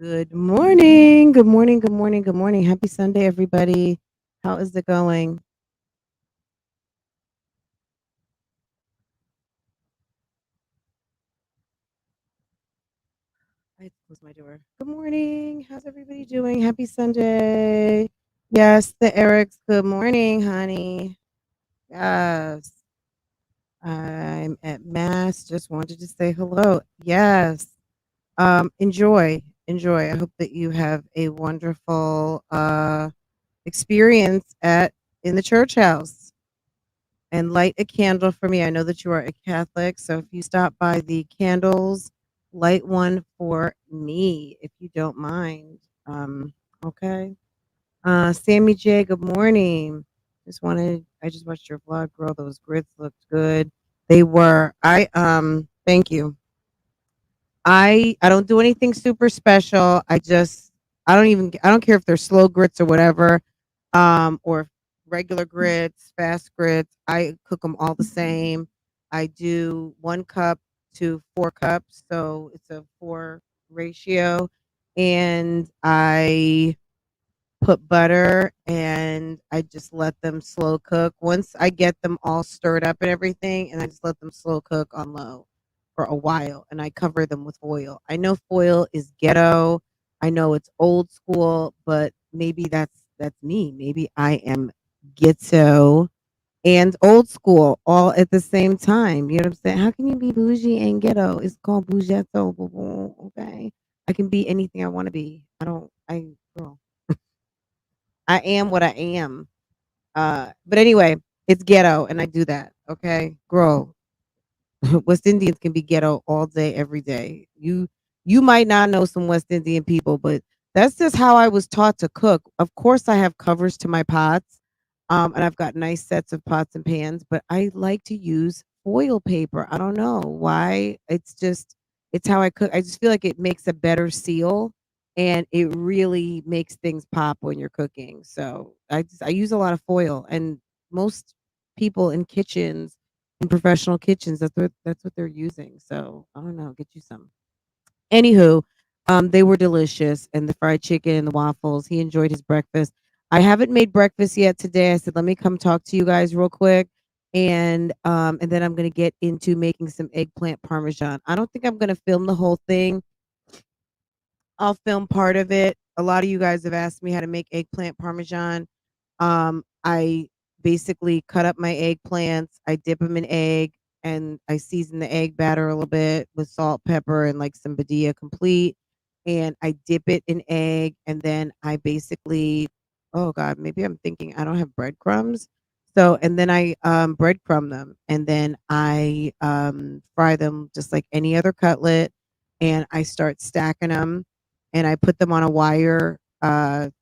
Good morning. Good morning. Good morning. Good morning. Happy Sunday, everybody. How is it going? I closed my door. Good morning. How's everybody doing? Happy Sunday. Yes, the Erics. Good morning, honey. Yes. I'm at Mass. Just wanted to say hello. Yes. Enjoy. Enjoy. I hope that you have a wonderful experience at in the church house. And light a candle for me. I know that you are a Catholic, so if you stop by the candles, light one for me, if you don't mind. Okay. Sammy J, good morning. I just watched your vlog, girl. Those grits looked good. They were. Thank you. I don't do anything super special. I don't care if they're slow grits or whatever, or regular grits, fast grits. I cook them all the same. I do 1 cup to 4 cups, so it's a 4 ratio, and I put butter and I just let them slow cook. Once I get them all stirred up and everything, and I just let them slow cook on low for a while, and I cover them with foil. I know foil is ghetto. I know it's old school, but maybe that's me. Maybe I am ghetto and old school all at the same time. You know what I'm saying? How can you be bougie and ghetto? It's called bougetto, boo boo. Okay. I can be anything I want to be. Girl, I am what I am. But anyway, it's ghetto, and I do that. Okay, girl. West Indians can be ghetto all day, every day. You might not know some West Indian people, but that's just how I was taught to cook. Of course, I have covers to my pots, and I've got nice sets of pots and pans. But I like to use foil paper. I don't know why. It's how I cook. I just feel like it makes a better seal, and it really makes things pop when you're cooking. So I use a lot of foil, and most people in kitchens in professional kitchens. That's what they're using. So I don't know. Get you some. Anywho, they were delicious, and the fried chicken and the waffles. He enjoyed his breakfast. I haven't made breakfast yet today. I said, let me come talk to you guys real quick, and then I'm gonna get into making some eggplant parmesan. I don't think I'm gonna film the whole thing. I'll film part of it. A lot of you guys have asked me how to make eggplant parmesan. I basically cut up my eggplants, I dip them in egg, and I season the egg batter a little bit with salt, pepper, and like some Badia complete. And I dip it in egg, and then I basically, oh God, maybe I'm thinking I don't have breadcrumbs. So, and then I breadcrumb them, and then I fry them just like any other cutlet, and I start stacking them, and I put them on a wire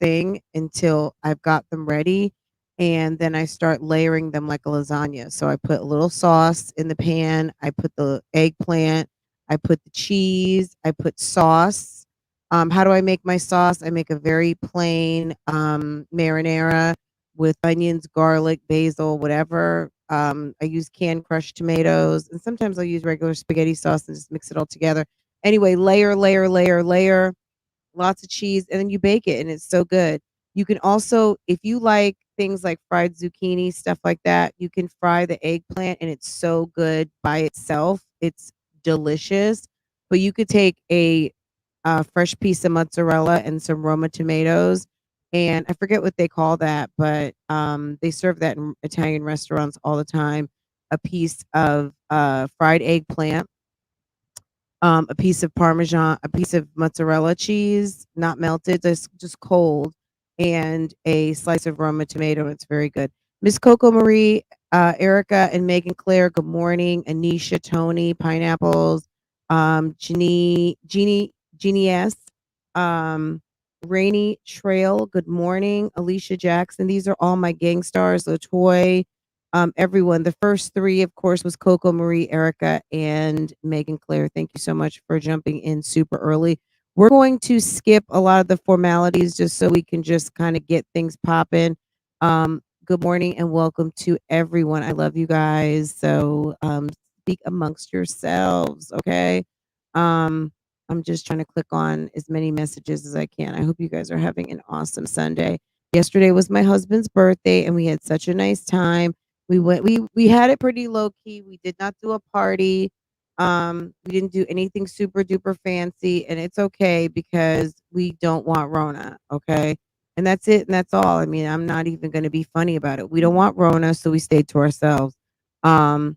thing until I've got them ready, and then I start layering them like a lasagna. So I put a little sauce in the pan, I put the eggplant, I put the cheese, I put sauce. How do I make my sauce? I make a very plain marinara with onions, garlic, basil, whatever. I use canned crushed tomatoes, and sometimes I'll use regular spaghetti sauce and just mix it all together. Anyway, layer, layer, layer, layer, lots of cheese, and then you bake it, and it's so good. You can also, if you like things like fried zucchini, stuff like that, you can fry the eggplant, and it's so good by itself. It's delicious. But you could take a fresh piece of mozzarella and some Roma tomatoes, and I forget what they call that, but they serve that in Italian restaurants all the time. A piece of fried eggplant, a piece of parmesan, a piece of mozzarella cheese, not melted, just cold, and a slice of Roma tomato. It's very good. Miss Coco Marie, Erica, and Megan Claire. Good morning. Anisha, Tony, pineapples, Jeannie S, um, Rainy Trail. Good morning, Alicia Jackson. These are all my gang stars. Latoy, everyone. The first three, of course, was Coco Marie, Erica, and Megan Claire. Thank you so much for jumping in super early. We're going to skip a lot of the formalities just so we can just kind of get things popping. Good morning and welcome to everyone. I love you guys. So speak amongst yourselves, okay? Um, I'm just trying to click on as many messages as I can. I hope you guys are having an awesome Sunday. Yesterday was my husband's birthday, and we had such a nice time. We had it pretty low key. We did not do a party. We didn't do anything super duper fancy, and it's okay because we don't want Rona. Okay. And that's it, and that's all. I mean, I'm not even going to be funny about it. We don't want Rona, so we stayed to ourselves. Um,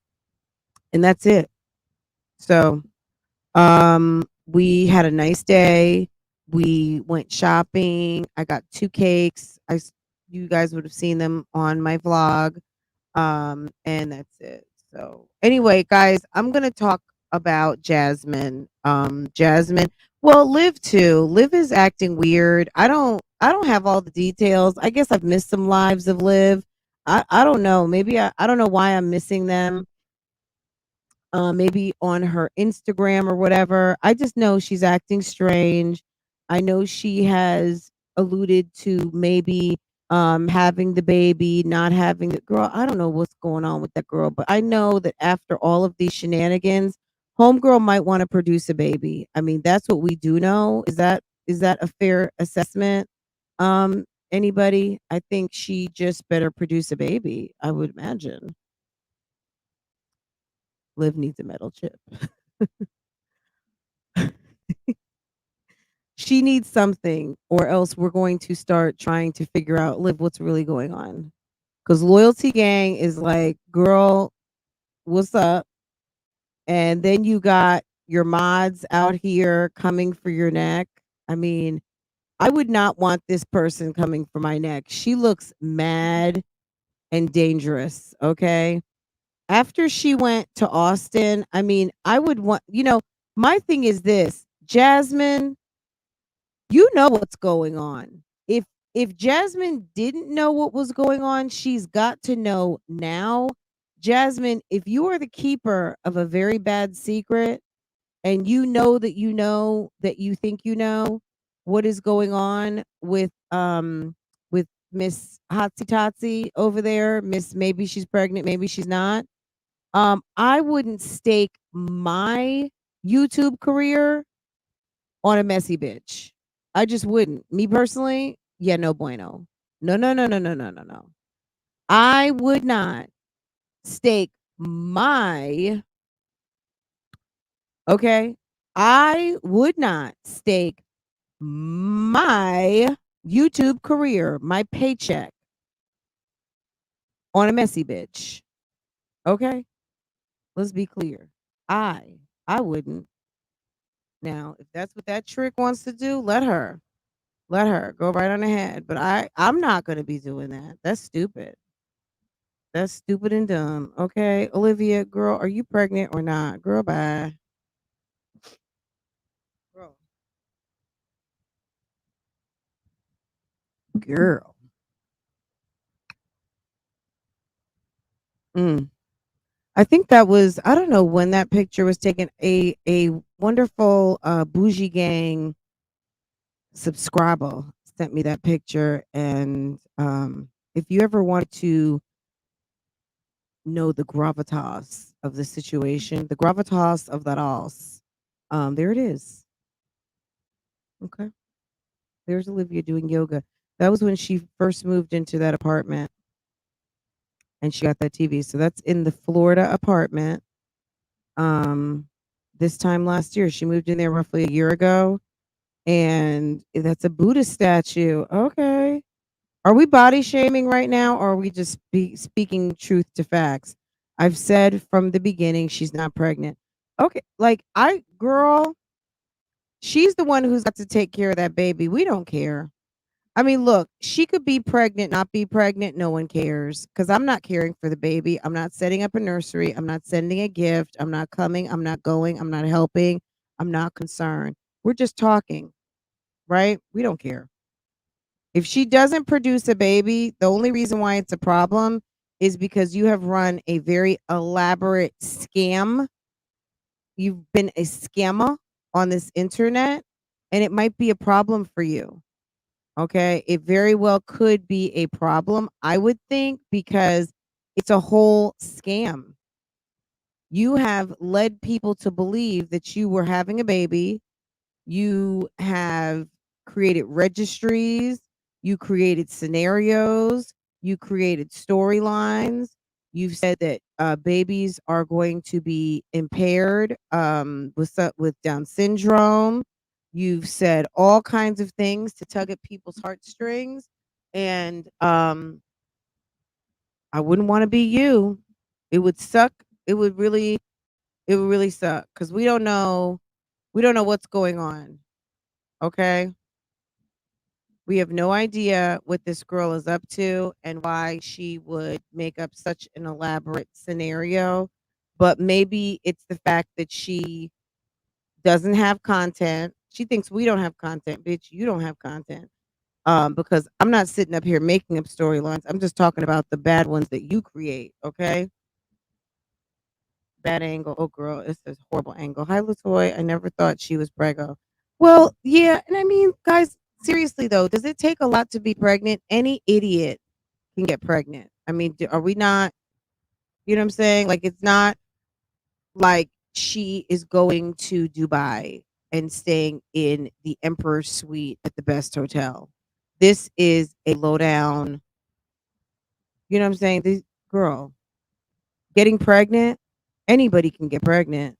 and that's it. So, we had a nice day. We went shopping. I got 2 cakes. You guys would have seen them on my vlog. And that's it. So, anyway, guys, I'm going to talk about Jasmine. Jasmine, well, Liv too. Liv is acting weird. I don't have all the details. I guess I've missed some lives of Liv. I don't know. Maybe I don't know why I'm missing them, maybe on her Instagram or whatever. I just know she's acting strange. I know she has alluded to maybe having the baby, not having the girl. I don't know what's going on with that girl, but I know that after all of these shenanigans, homegirl might want to produce a baby. I mean, that's what we do know. Is that a fair assessment? Um, Anybody? I think she just better produce a baby, I would imagine. Liv needs a metal chip. She needs something, or else we're going to start trying to figure out, Liv, what's really going on. Because Loyalty Gang is like, girl, what's up? And then you got your mods out here coming for your neck. I mean, I would not want this person coming for my neck. She looks mad and dangerous. Okay. After she went to Austin, I mean, I would want, my thing is this, Jasmine, you know what's going on. If Jasmine didn't know what was going on, she's got to know now. Jasmine, if you are the keeper of a very bad secret and you know that you think you know what is going on with Miss Hotsy Totsy over there, Miss maybe she's pregnant, maybe she's not. I wouldn't stake my YouTube career on a messy bitch. I just wouldn't. Me personally, yeah, no bueno. No, no, no, no, no, no, no, no. I would not stake my, okay? I would not stake my YouTube career, my paycheck on a messy bitch. Okay? Let's be clear. I wouldn't. Now, if that's what that trick wants to do, let her. Let her go right on ahead. But I'm not gonna be doing that. That's stupid. That's stupid and dumb. Okay, Olivia, girl, are you pregnant or not? Girl, bye. Girl. Girl. Mm. I think that was, I don't know when that picture was taken. A wonderful bougie gang subscriber sent me that picture, and if you ever want to know the gravitas of the situation, the gravitas of that all, there it is. Okay. There's Olivia doing yoga. That was when she first moved into that apartment and she got that TV. So that's in the Florida apartment. Um, this time last year, she moved in there roughly a year ago, and that's a Buddha statue. Okay. Are we body shaming right now, or are we just speaking truth to facts? I've said from the beginning she's not pregnant. Okay, like girl, she's the one who's got to take care of that baby. We don't care. I mean, look, she could be pregnant, not be pregnant. No one cares because I'm not caring for the baby. I'm not setting up a nursery. I'm not sending a gift. I'm not coming. I'm not going. I'm not helping. I'm not concerned. We're just talking, right? We don't care. If she doesn't produce a baby, the only reason why it's a problem is because you have run a very elaborate scam. You've been a scammer on this internet, and it might be a problem for you. Okay. It very well could be a problem, I would think, because it's a whole scam. You have led people to believe that you were having a baby. You have created registries. You created scenarios. You created storylines. You've said that babies are going to be impaired with Down syndrome. You've said all kinds of things to tug at people's heartstrings, and I wouldn't want to be you. It would suck. It would really suck because we don't know what's going on. Okay. We have no idea what this girl is up to and why she would make up such an elaborate scenario. But maybe it's the fact that she doesn't have content. She thinks we don't have content. Bitch, you don't have content. Because I'm not sitting up here making up storylines. I'm just talking about the bad ones that you create. Okay. Bad angle. Oh, girl, it's a horrible angle. Hi, Latoy. I never thought she was preggo. Well, yeah, and I mean, guys, seriously though, does it take a lot to be pregnant? Any idiot can get pregnant. I mean, are we not? You know what I'm saying? Like, it's not like she is going to Dubai and staying in the Emperor Suite at the best hotel. This is a lowdown. You know what I'm saying? This girl getting pregnant. Anybody can get pregnant.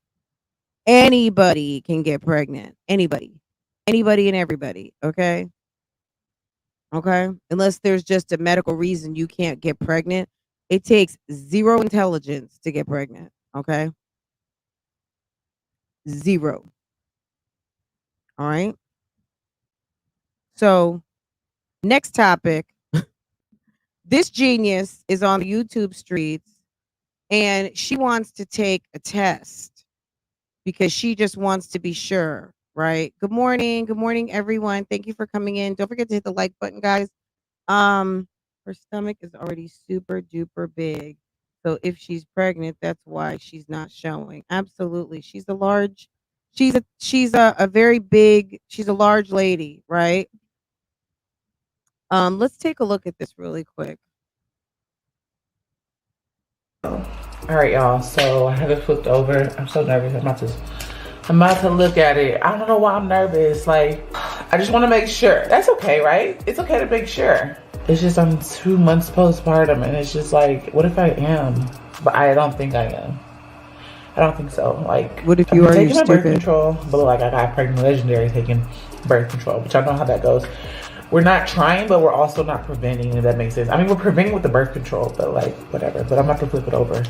Anybody can get pregnant. Anybody. Anybody and everybody. Okay. Okay. Unless there's just a medical reason you can't get pregnant. It takes zero intelligence to get pregnant. Okay. Zero. All right. So, next topic. This genius is on the YouTube streets and she wants to take a test because she just wants to be sure, right? Good morning. Good morning, everyone. Thank you for coming in. Don't forget to hit the like button, guys. Her stomach is already super duper big. So if she's pregnant, that's why she's not showing. Absolutely. She's a very big, she's a large lady, right? Let's take a look at this really quick. All right, y'all. So I have it flipped over. I'm so nervous. I'm about to look at it. I don't know why I'm nervous. Like, I just want to make sure. That's okay, right? It's okay to make sure. It's just I'm 2 months postpartum, and it's just like, what if I am? But I don't think I am. I don't think so. Like, what if you are taking my birth control, but like I got pregnant legendary taking birth control, which I know how that goes. We're not trying, but we're also not preventing, if that makes sense. I mean, we're preventing with the birth control, but like, whatever. But I'm about to flip it over.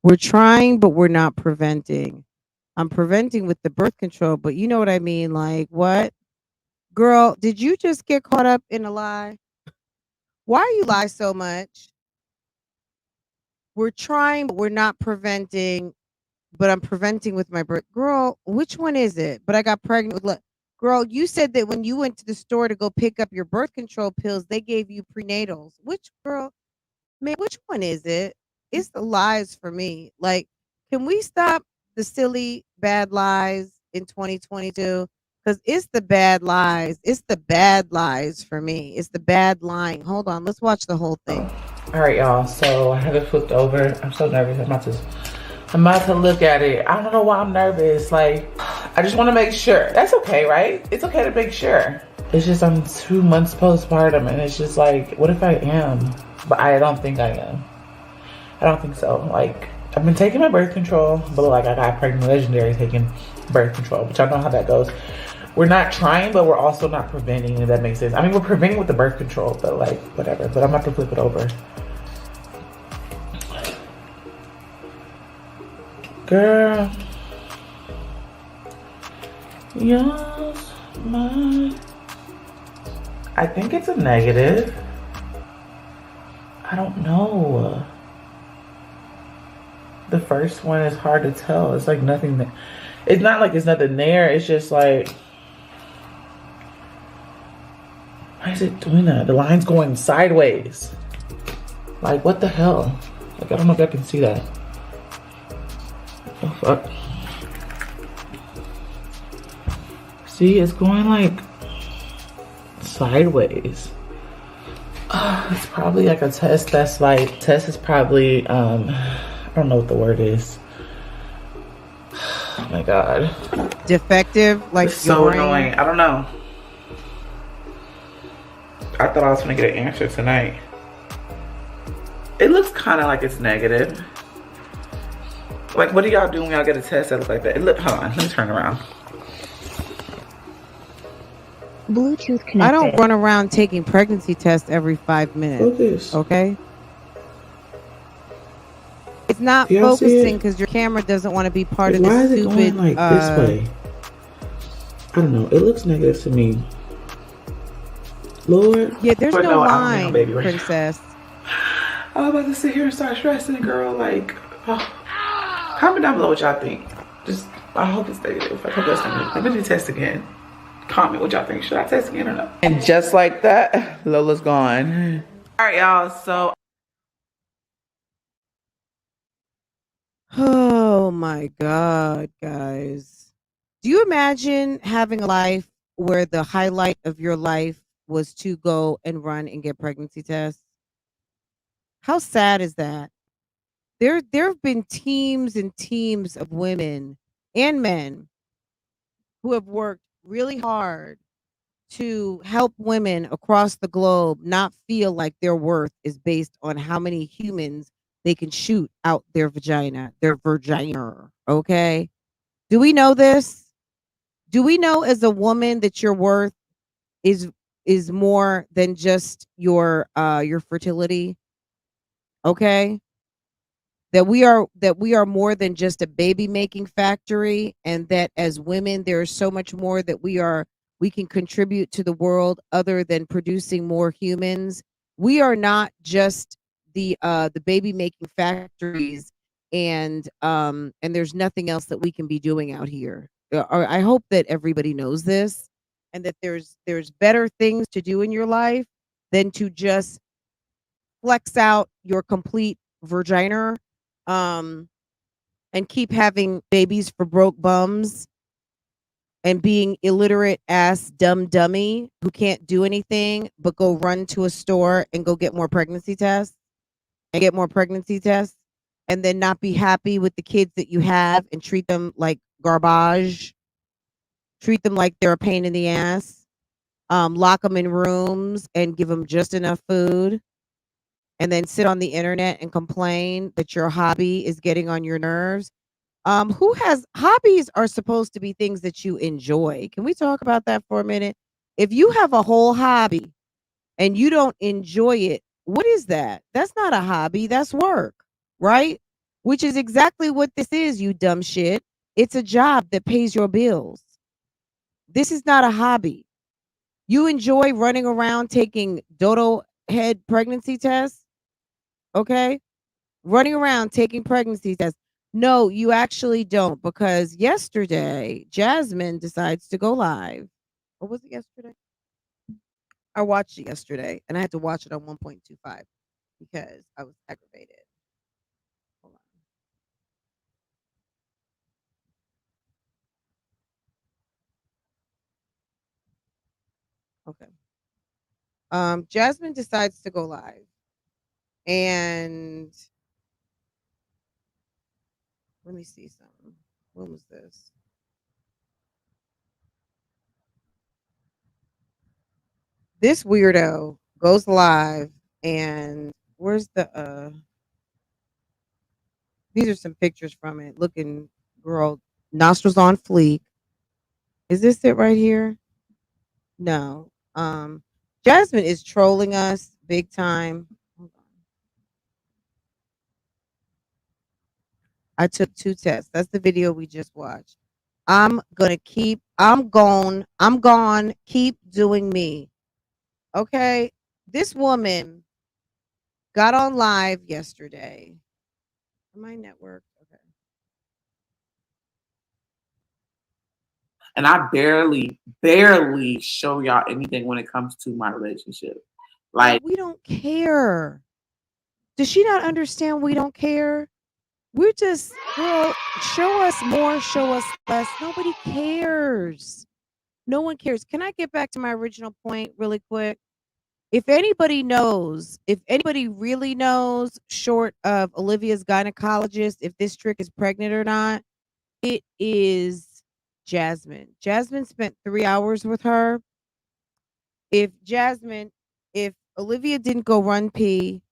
We're trying, but we're not preventing. I'm preventing with the birth control, but you know what I mean? Like, what? Girl, did you just get caught up in a lie? Why you lie so much? We're trying, but we're not preventing, but I'm preventing with my birth. Girl, which one is it? But I got pregnant with, girl, you said that when you went to the store to go pick up your birth control pills, they gave you prenatals. Which girl, man, which one is it? It's the lies for me. Like, can we stop the silly bad lies in 2022? Because it's the bad lies. It's the bad lies for me. It's the bad lying. Hold on. Let's watch the whole thing. All right, y'all. So I have it flipped over. I'm so nervous. I'm about to look at it. I don't know why I'm nervous. Like, I just want to make sure. That's okay, right? It's okay to make sure. It's just I'm 2 months postpartum, and it's just like, what if I am? But I don't think I am. I don't think so. Like, I've been taking my birth control, but like I got pregnant legendary taking birth control, which I know how that goes. We're not trying, but we're also not preventing, if that makes sense. I mean, we're preventing with the birth control, but like, whatever. But I'm about to flip it over. Girl. Yes, my. I think it's a negative. I don't know. The first one is hard to tell. It's like nothing that, it's not like it's nothing there. It's just like, why is it doing that? The line's going sideways. Like, what the hell? Like, I don't know if I can see that. Oh, fuck. See, it's going like sideways. It's probably like a test that's like, test is probably, I don't know what the word is. my god. Defective, like It's so annoying. I don't know. I thought I was gonna get an answer tonight. It looks kind of like it's negative. Like, what do y'all do when y'all get a test that looks like that? Hold on, let me turn around. Bluetooth connected. I don't run around taking pregnancy tests every 5 minutes. Focus. Okay? It's not focusing because your camera doesn't want to be part of this stupid... Why is it going like this way? I don't know. It looks negative to me. Lord. Yeah, there's no line, princess. I was about to sit here and start stressing, girl. Like, oh. Comment down below what y'all think. Just, I hope it's negative. I hope that's negative. Let me test again. Comment what y'all think. Should I test again or not? And just like that, Lola's gone. All right, y'all. So. Oh my God, guys. Do you imagine having a life where the highlight of your life was to go and run and get pregnancy tests? How sad is that? There have been teams and teams of women and men who have worked really hard to help women across the globe not feel like their worth is based on how many humans they can shoot out their vagina, okay? Do we know this? Do we know as a woman that your worth is more than just your fertility? Okay? That we are more than just a baby making factory, and that as women there is so much more that we can contribute to the world other than producing more humans. We are not just the baby making factories, and there's nothing else that we can be doing out here. I hope that everybody knows this, and that there's better things to do in your life than to just flex out your complete vagina, and keep having babies for broke bums and being illiterate ass dumb dummy who can't do anything but go run to a store and go get more pregnancy tests and then not be happy with the kids that you have and treat them like garbage, treat them like they're a pain in the ass, lock them in rooms and give them just enough food, and then sit on the internet and complain that your hobby is getting on your nerves. Who has hobbies are supposed to be things that you enjoy. Can we talk about that for a minute? If you have a whole hobby and you don't enjoy it, what is that? That's not a hobby, that's work, right? Which is exactly what this is, you dumb shit. It's a job that pays your bills. This is not a hobby. You enjoy running around taking dodo head pregnancy tests, okay? Running around taking pregnancy tests. No, you actually don't, because yesterday Jasmine decides to go live. Or was it yesterday? I watched it yesterday and I had to watch it on 1.25 because I was aggravated. Hold on. Okay. Jasmine decides to go live. And let me see something. When was this? This weirdo goes live, and where's the these are some pictures from it. Looking girl, nostrils on fleek. Is this it right here? No. Jasmine is trolling us big time. Hold on. I took 2 tests. That's the video we just watched. I'm gone, keep doing me. Okay. This woman got on live yesterday. My network. Okay. And I barely show y'all anything when it comes to my relationship. Like, we don't care. Does she not understand we don't care? We're just, girl, show us more, show us less. Nobody cares. No one cares. Can I get back to my original point really quick? If anybody really knows, short of Olivia's gynecologist, if this trick is pregnant or not, it is Jasmine. Jasmine spent 3 hours with her. If if Olivia didn't go run pee,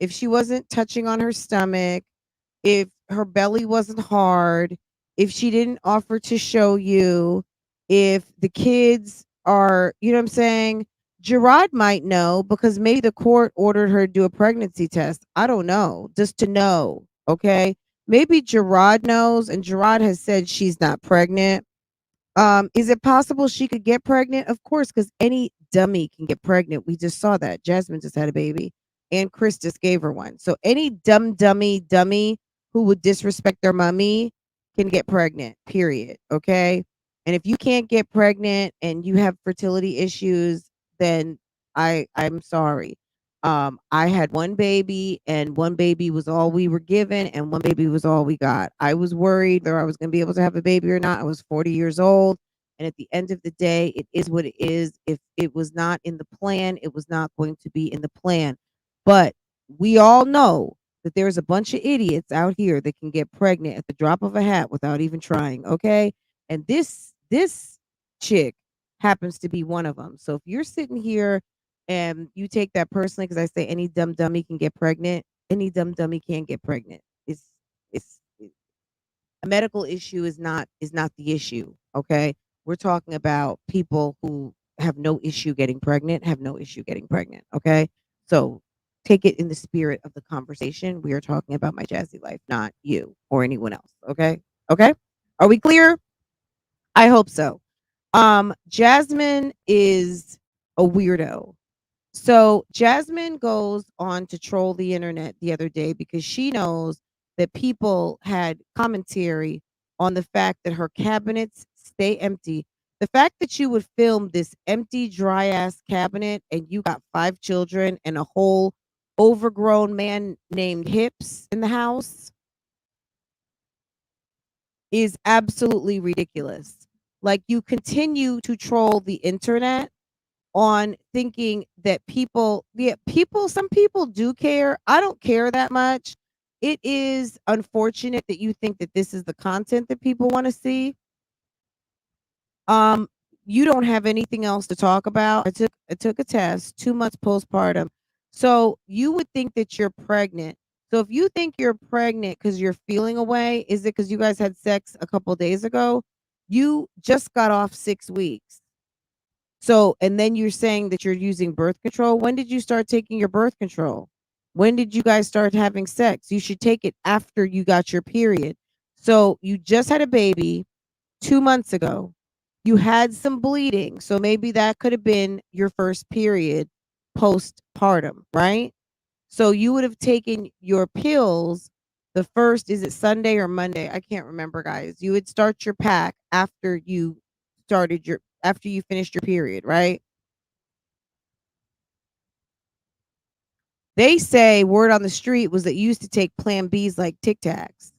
if she wasn't touching on her stomach, if her belly wasn't hard, if she didn't offer to show you, if the kids are, you know what I'm saying? Gerard might know because maybe the court ordered her to do a pregnancy test. I don't know, just to know, okay? Maybe Gerard knows and Gerard has said she's not pregnant. Is it possible she could get pregnant? Of course, because any dummy can get pregnant. We just saw that. Jasmine just had a baby, and Chris just gave her one. So any dummy who would disrespect their mommy can get pregnant. Period. Okay. And if you can't get pregnant and you have fertility issues, then I'm sorry. I had one baby, and one baby was all we were given, and one baby was all we got. I was worried whether I was going to be able to have a baby or not. I was 40 years old. And at the end of the day, it is what it is. If it was not in the plan, it was not going to be in the plan. But we all know that there's a bunch of idiots out here that can get pregnant at the drop of a hat without even trying. Okay. And this chick happens to be one of them. So if you're sitting here and you take that personally, because I say any dumb dummy can get pregnant, any dumb dummy can get pregnant. It's a medical issue is not the issue. Okay. We're talking about people who have no issue getting pregnant, have no issue getting pregnant. Okay. So take it in the spirit of the conversation. We are talking about my jazzy life, not you or anyone else. Okay. Okay. Are we clear? I hope so. Jasmine is a weirdo. So Jasmine goes on to troll the internet the other day because she knows that people had commentary on the fact that her cabinets stay empty. The fact that you would film this empty, dry ass cabinet and you got 5 children and a whole overgrown man named Hips in the house is absolutely ridiculous. Like, you continue to troll the internet on thinking that some people do care. I don't care that much. It is unfortunate that you think that this is the content that people want to see. Um, you don't have anything else to talk about. I took a test, 2 months postpartum. So you would think that you're pregnant. So if you think you're pregnant because you're feeling away, is it because you guys had sex a couple days ago? You just got off 6 weeks. So, and then you're saying that you're using birth control. When did you start taking your birth control? When did you guys start having sex? You should take it after you got your period. So you just had a baby 2 months ago. You had some bleeding. So maybe that could have been your first period postpartum, right? So you would have taken your pills the first, is it Sunday or Monday? I can't remember, guys. You would start your pack after you finished your period, right? They say word on the street was that you used to take Plan Bs like Tic Tacs.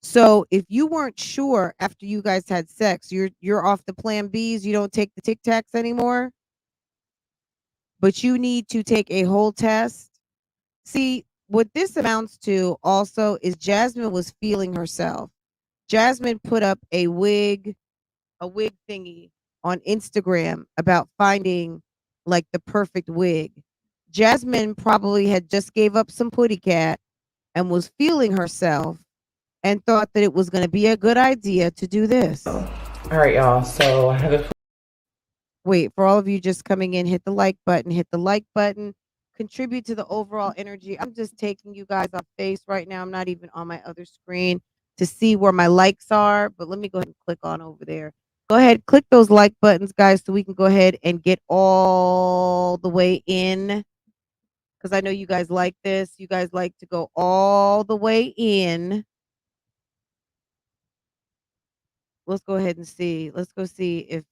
So if you weren't sure after you guys had sex, you're off the Plan Bs, you don't take the Tic Tacs anymore, but you need to take a whole test. See, what this amounts to also is Jasmine was feeling herself. Jasmine put up a wig thingy on Instagram about finding like the perfect wig. Jasmine probably had just gave up some putty cat and was feeling herself and thought that it was going to be a good idea to do this. All right, y'all. So I have a Wait, for all of you just coming in, hit the like button, contribute to the overall energy. I'm just taking you guys off face right now. I'm not even on my other screen to see where my likes are, but let me go ahead and click on over there. Go ahead, click those like buttons, guys, so we can go ahead and get all the way in. Because I know you guys like this. You guys like to go all the way in. Let's go ahead and see. Let's go see if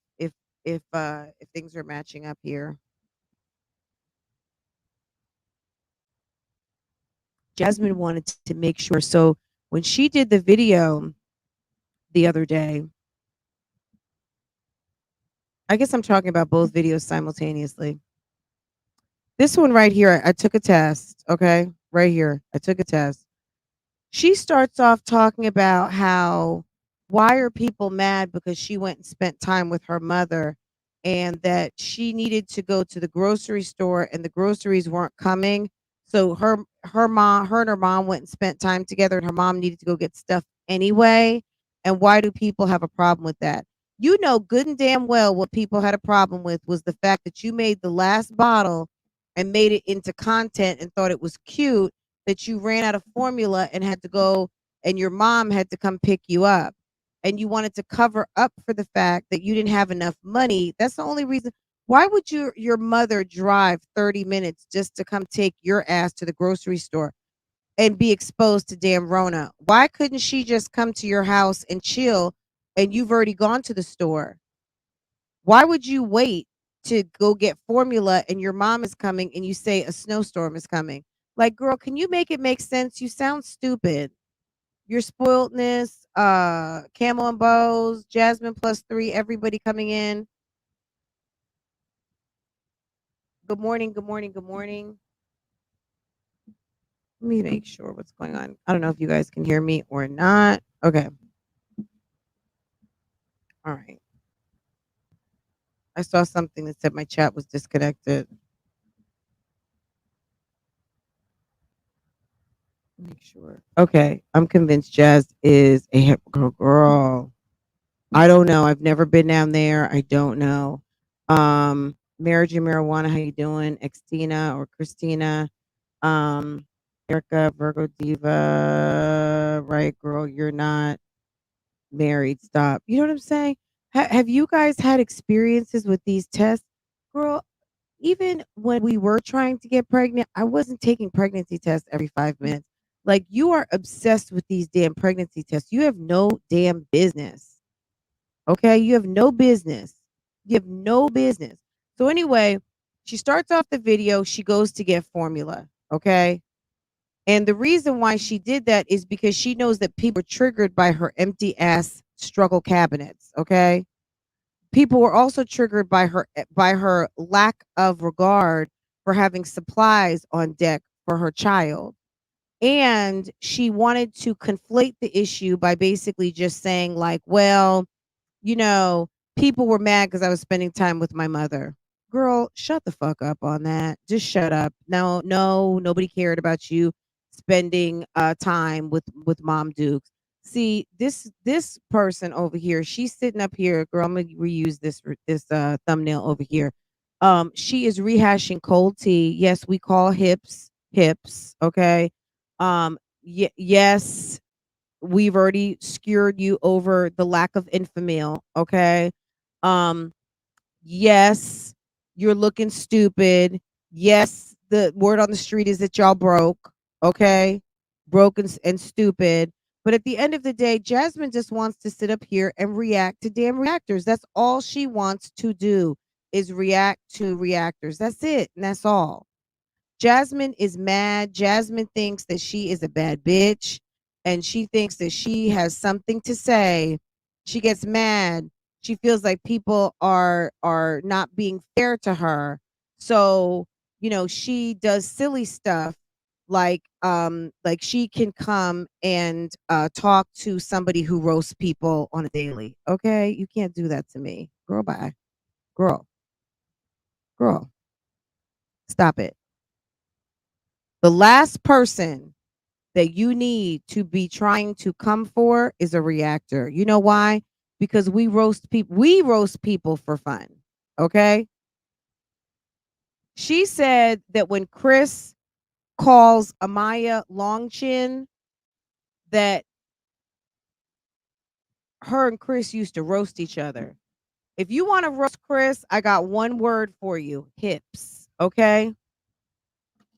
things are matching up here. Jasmine wanted to make sure. So when she did the video the other day, I guess I'm talking about both videos simultaneously. This one right here, I took a test. Okay, right here, I took a test. She starts off talking about how why are people mad because she went and spent time with her mother and that she needed to go to the grocery store and the groceries weren't coming? So her and her mom went and spent time together and her mom needed to go get stuff anyway. And why do people have a problem with that? You know good and damn well what people had a problem with was the fact that you made the last bottle and made it into content and thought it was cute that you ran out of formula and had to go and your mom had to come pick you up and you wanted to cover up for the fact that you didn't have enough money. That's the only reason. Why would your mother drive 30 minutes just to come take your ass to the grocery store and be exposed to damn Rona? Why couldn't she just come to your house and chill and you've already gone to the store? Why would you wait to go get formula and your mom is coming and you say a snowstorm is coming? Like, girl, can you make it make sense? You sound stupid. Your spoiledness, Camel and Bows, Jasmine +3, everybody coming in. Good morning, good morning, good morning. Let me make sure what's going on. I don't know if you guys can hear me or not. Okay. All right. I saw something that said my chat was disconnected. Make sure. Okay. I'm convinced Jazz is a hip girl. I don't know. I've never been down there. I don't know. Marriage and Marijuana, how you doing? Xtina or Christina. Erica, Virgo Diva, right, girl, you're not married. Stop. You know what I'm saying? Have you guys had experiences with these tests? Girl, even when we were trying to get pregnant, I wasn't taking pregnancy tests every 5 minutes. Like, you are obsessed with these damn pregnancy tests. You have no damn business. Okay? You have no business. You have no business. So, anyway, she starts off the video. She goes to get formula. Okay? And the reason why she did that is because she knows that people are triggered by her empty ass struggle cabinets. Okay. People were also triggered by her lack of regard for having supplies on deck for her child. And she wanted to conflate the issue by basically just saying, like, well, you know, people were mad because I was spending time with my mother. Girl, shut the fuck up on that. Just shut up. No, no, nobody cared about you spending time with Mom Dukes. See, this person over here, she's sitting up here. Girl, I'm gonna reuse this thumbnail over here. She is rehashing cold tea. Yes, we call hips. Okay. Yes, we've already skewered you over the lack of infamil, okay? Um, yes, you're looking stupid. Yes, the word on the street is that y'all broke, okay? Broken and stupid. But at the end of the day, Jasmine just wants to sit up here and react to damn reactors. That's all she wants to do is react to reactors. That's it, and that's all. Jasmine is mad. Jasmine thinks that she is a bad bitch and she thinks that she has something to say. She gets mad. She feels like people are not being fair to her. So, she does silly stuff like she can come and talk to somebody who roasts people on a daily. Okay? You can't do that to me. Girl, bye. Girl. Girl. Stop it. The last person that you need to be trying to come for is a reactor. You know why? Because we roast people. We roast people for fun. Okay? She said that when Chris calls Amaya Longchin, that her and Chris used to roast each other. If you want to roast Chris, I got one word for you: hips. Okay?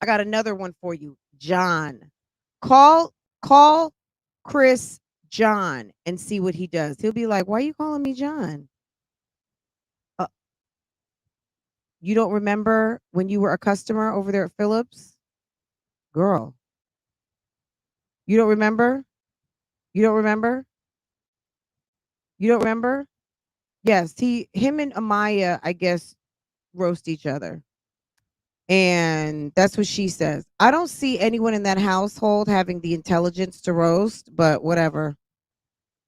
I got another one for you: John. Call Chris John and see what he does. He'll be like, "Why are you calling me John? Uh, you don't remember when you were a customer over there at Phillips? Girl, you don't remember? You don't remember? You don't remember?" Yes, him and Amaya, I guess, roast each other. And that's what she says. I don't see anyone in that household having the intelligence to roast, but whatever.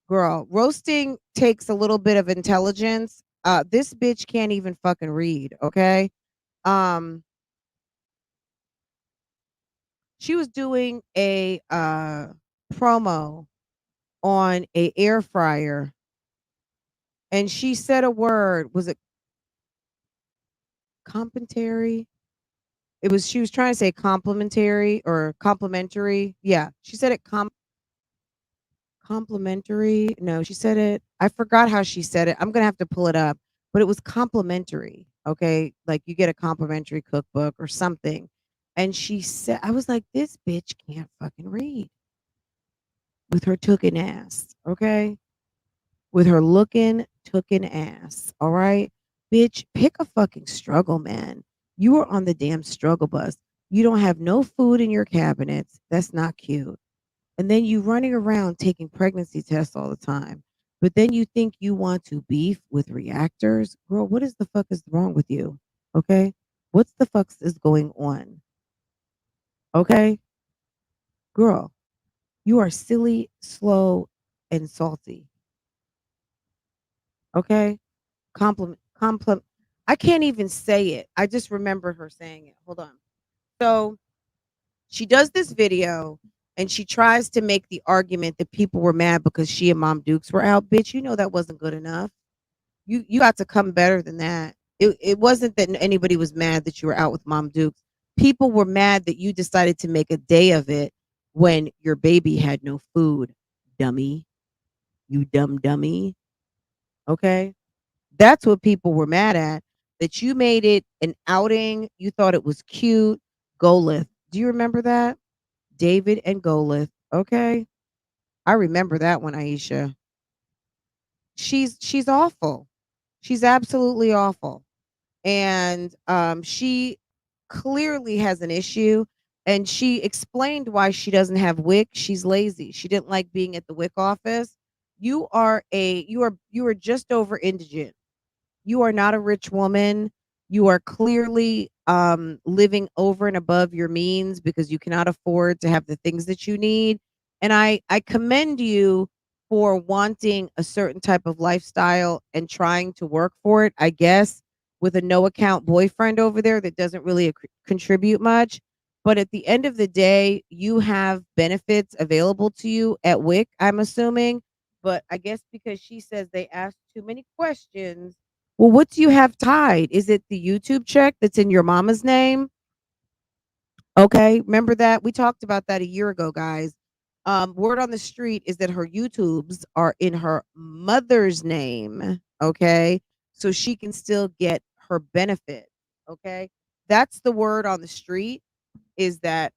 Girl, roasting takes a little bit of intelligence. This bitch can't even fucking read, okay? Um, she was doing a promo on a air fryer, and she said a word. Was it complimentary? It was, she was trying to say complimentary or complimentary. Yeah, she said it complimentary. No, she said it. I forgot how she said it. I'm gonna have to pull it up, but it was complimentary. Okay, like you get a complimentary cookbook or something. And she said, I was like, this bitch can't fucking read with her tooken ass. Okay, with her looking tooken ass. All right, bitch, pick a fucking struggle, man. You are on the damn struggle bus. You don't have no food in your cabinets. That's not cute. And then you running around taking pregnancy tests all the time. But then you think you want to beef with reactors? Girl, what is the fuck is wrong with you? Okay? What's the fuck is going on? Okay? Girl, you are silly, slow, and salty. Okay? Compliment. I can't even say it. I just remember her saying it. Hold on. So she does this video and she tries to make the argument that people were mad because she and Mom Dukes were out. Bitch, you know that wasn't good enough. You got to come better than that. It wasn't that anybody was mad that you were out with Mom Dukes. People were mad that you decided to make a day of it when your baby had no food. Dummy. You dumb dummy. Okay? That's what people were mad at. That you made it an outing. You thought it was cute. Golith. Do you remember that? David and Golith. Okay. I remember that one, Aisha. She's awful. She's absolutely awful. And she clearly has an issue, and she explained why she doesn't have WIC. She's lazy. She didn't like being at the WIC office. You are just over indigent. You are not a rich woman. You are clearly living over and above your means because you cannot afford to have the things that you need. And I commend you for wanting a certain type of lifestyle and trying to work for it, I guess, with a no account boyfriend over there that doesn't really contribute much. But at the end of the day, you have benefits available to you at WIC, I'm assuming. But I guess because she says they asked too many questions, well, what do you have tied? Is it the YouTube check that's in your mama's name? Okay, remember that? We talked about that a year ago, guys. Word on the street is that her YouTubes are in her mother's name. Okay, so she can still get her benefit. Okay, that's the word on the street, is that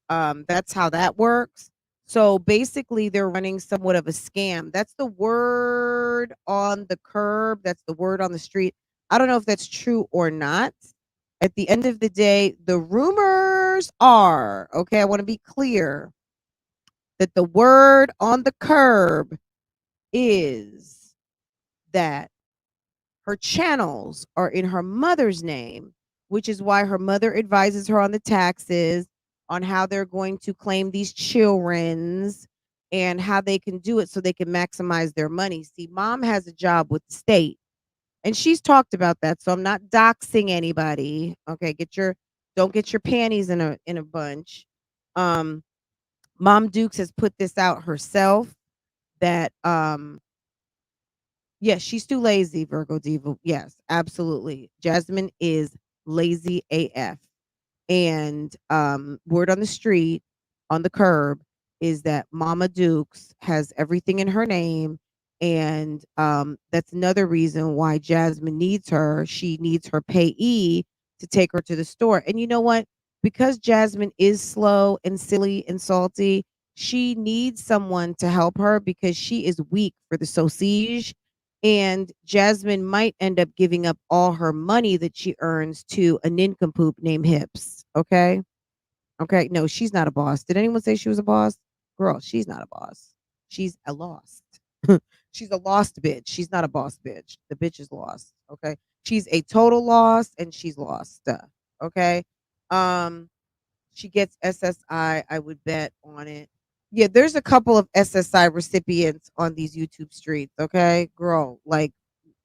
that's how that works. So basically they're running somewhat of a scam. That's the word on the curb, that's the word on the street. I don't know if that's true or not. At the end of the day, the rumors are, okay, I want to be clear that the word on the curb is that her channels are in her mother's name, which is why her mother advises her on the taxes, on how they're going to claim these children's, and how they can do it so they can maximize their money. See, mom has a job with the state, and she's talked about that. So I'm not doxing anybody. Okay, don't get your panties in a bunch. Um, Mom Dukes has put this out herself that yes, she's too lazy, Virgo Diva. Yes, absolutely. Jasmine is lazy AF. And word on the street, on the curb, is that Mama Dukes has everything in her name. And that's another reason why Jasmine needs her. She needs her payee to take her to the store. And you know what? Because Jasmine is slow and silly and salty, she needs someone to help her because she is weak for the sausage. And Jasmine might end up giving up all her money that she earns to a nincompoop named Hips. Okay. Okay. No, she's not a boss. Did anyone say she was a boss? Girl, she's not a boss. She's a lost. She's a lost bitch. She's not a boss bitch. The bitch is lost. Okay. She's a total loss and she's lost. Okay. Um, she gets SSI, I would bet on it. Yeah, there's a couple of SSI recipients on these YouTube streets, okay? Girl, like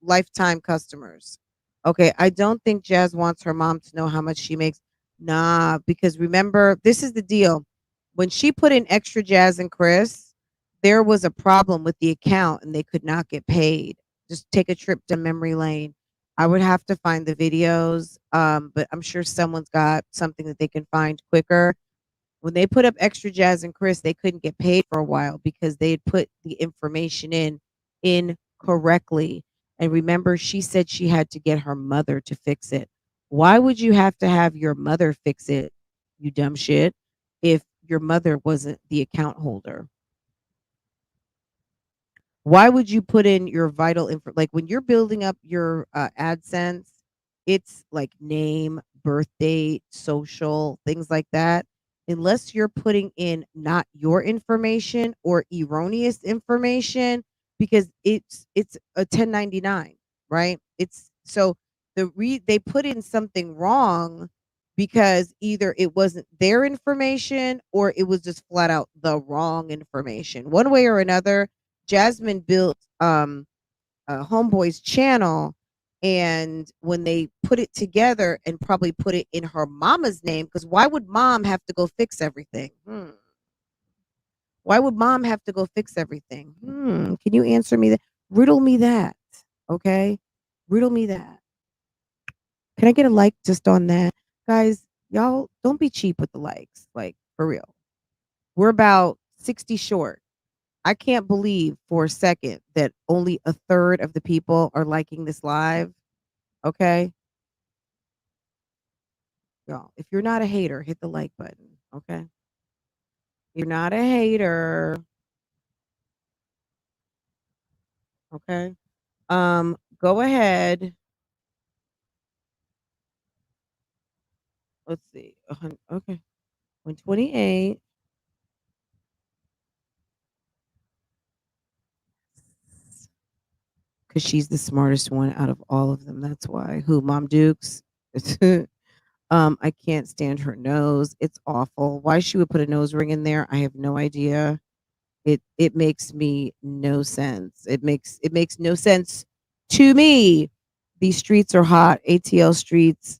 lifetime customers. Okay, I don't think Jazz wants her mom to know how much she makes. Nah, because remember, this is the deal. When she put in extra Jazz and Chris, there was a problem with the account and they could not get paid. Just take a trip to memory lane. I would have to find the videos, but I'm sure someone's got something that they can find quicker. When they put up extra Jazz and Chris, they couldn't get paid for a while because they had put the information in incorrectly. And remember, she said she had to get her mother to fix it. Why would you have to have your mother fix it, you dumb shit, if your mother wasn't the account holder? Why would you put in your vital info? Like when you're building up your AdSense, it's like name, birth date, social, things like that. Unless you're putting in not your information or erroneous information, because it's a 1099, right? It's so they put in something wrong because either it wasn't their information or it was just flat out the wrong information. One way or another, Jasmine built Homeboy's channel, and when they put it together and probably put it in her mama's name, because why would mom have to go fix everything? Why would mom have to go fix everything? Can you answer me that? Riddle me that. Okay? Riddle me that. Can I get a like just on that? Guys, y'all don't be cheap with the likes. Like, for real. We're about 60 short. I can't believe for a second that only a third of the people are liking this live. Okay. Y'all, if you're not a hater, hit the like button. Okay. You're not a hater. Okay. Go ahead. Let's see. Okay. 128. Because she's the smartest one out of all of them. That's why. Who? Mom Dukes? I can't stand her nose. It's awful. Why she would put a nose ring in there, I have no idea. It makes me no sense. It makes no sense to me. These streets are hot. ATL streets.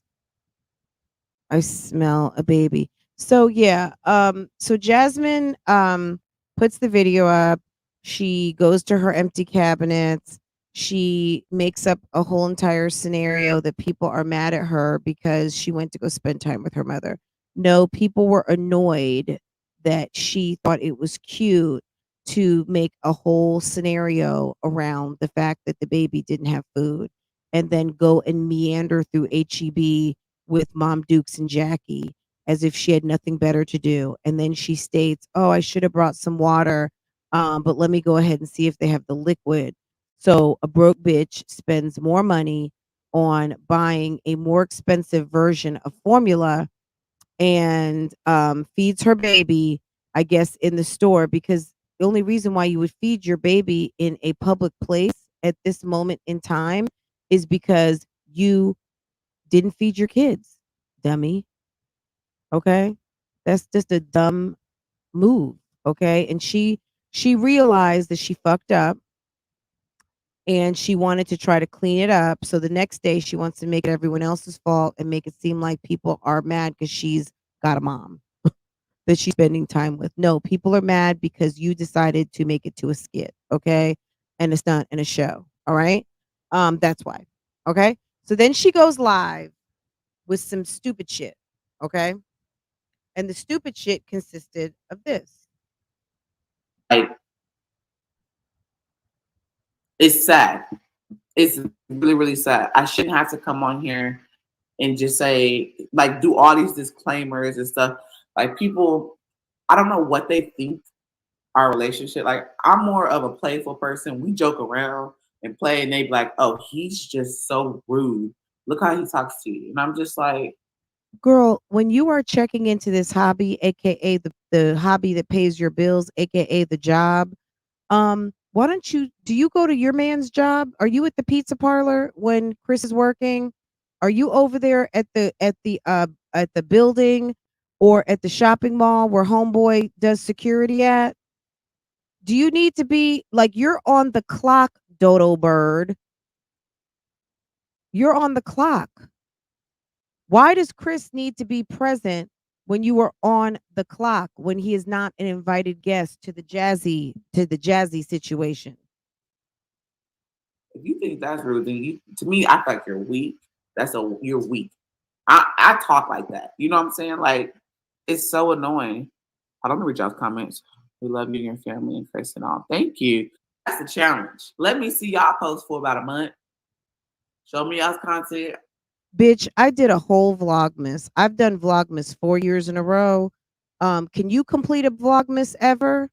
I smell a baby. So yeah, so Jasmine puts the video up. She goes to her empty cabinets. She makes up a whole entire scenario that people are mad at her because she went to go spend time with her mother. No, people were annoyed that she thought it was cute to make a whole scenario around the fact that the baby didn't have food and then go and meander through HEB with Mom Dukes and Jackie as if she had nothing better to do. And then she states, "Oh, I should have brought some water, but let me go ahead and see if they have the liquid." So a broke bitch spends more money on buying a more expensive version of formula and feeds her baby, I guess, in the store, because the only reason why you would feed your baby in a public place at this moment in time is because you didn't feed your kids, dummy. Okay. That's just a dumb move. Okay. And she realized that she fucked up and she wanted to try to clean it up. So the next day she wants to make it everyone else's fault and make it seem like people are mad because she's got a mom that she's spending time with. No, people are mad because you decided to make it to a skit. Okay. And it's not in a show. All right. That's why. Okay. So then she goes live with some stupid shit. Okay. And the stupid shit consisted of this. Like, it's sad. It's really, really sad. I shouldn't have to come on here and just say, like, do all these disclaimers and stuff. Like, people, I don't know what they think our relationship. Like, I'm more of a playful person. We joke around and play, and they be like, "Oh, he's just so rude. Look how he talks to you." And I'm just like, Girl, when you are checking into this hobby, aka the hobby that pays your bills, aka the job, why don't you do you go to your man's job? Are you at the pizza parlor when Chris is working? Are you over there at the building or at the shopping mall where homeboy does security at? Do you need to be like you're on the clock, dodo bird? You're on the clock. Why does Chris need to be present when you are on the clock when he is not an invited guest to the jazzy situation? If you think that's rude, then to me, I feel like you're weak. You're weak. I talk like that. You know what I'm saying? Like, it's so annoying. I don't read y'all's comments. We love you and your family and Chris and all. Thank you. That's the challenge. Let me see y'all post for about a month. Show me y'all's content. Bitch, I did a whole Vlogmas. I've done Vlogmas 4 years in a row. Can you complete a Vlogmas ever?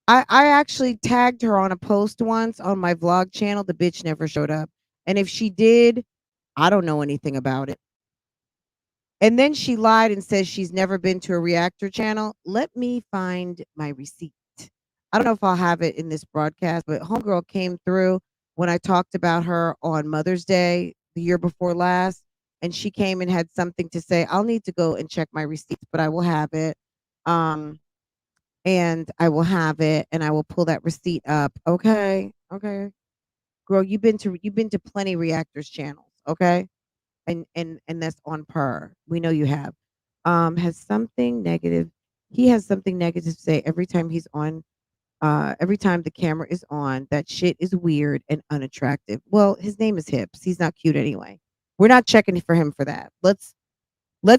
I actually tagged her on a post once on my vlog channel. The bitch never showed up. And if she did, I don't know anything about it. And then she lied and says she's never been to a reactor channel. Let me find my receipt. I don't know if I'll have it in this broadcast, but Homegirl came through when I talked about her on Mother's Day the year before last. And she came and had something to say. I'll need to go and check my receipts, but I will have it. And I will have it and I will pull that receipt up. Okay. Okay. Girl, you've been to plenty reactors channels, okay? And that's on per. We know you have. Has something negative. He has something negative to say every time he's on every time the camera is on. That shit is weird and unattractive. Well, his name is Hips. He's not cute anyway. We're not checking for him for that. Let's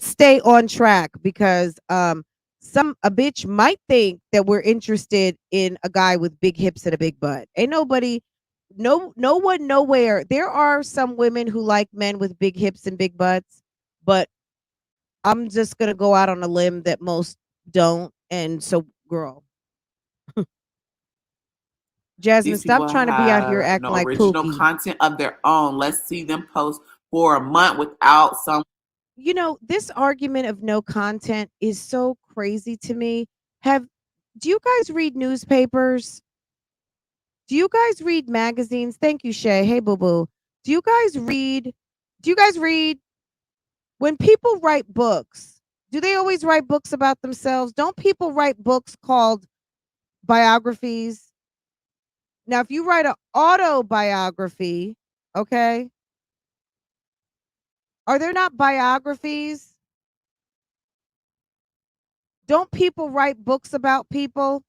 stay on track because a bitch might think that we're interested in a guy with big hips and a big butt. Ain't nobody, no one nowhere. There are some women who like men with big hips and big butts, but I'm just gonna go out on a limb that most don't. And so, girl, Jasmine, These stop people trying to be out here have acting no like original Pookie. content of their own. Let's see them post for a month without some. You know, this argument of no content is so crazy to me. Have Do you guys read newspapers? Do you guys read magazines? Thank you, Shay. Hey, boo boo. Do you guys read? Do you guys read when people write books? Do they always write books about themselves? Don't people write books called biographies? Now, if you write an autobiography, okay, are there not biographies? Don't people write books about people?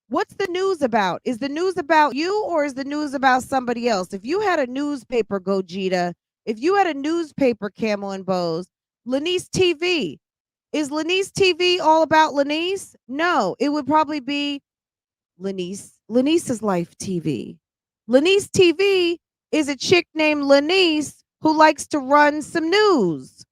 What's the news about? Is the news about you or is the news about somebody else? If you had a newspaper, Gogeta, if you had a newspaper, Camel and Bows, Lanice TV, is Lanice TV all about Lanice? No, it would probably be Lanice's Life TV. Lanice TV is a chick named Lanice who likes to run some news.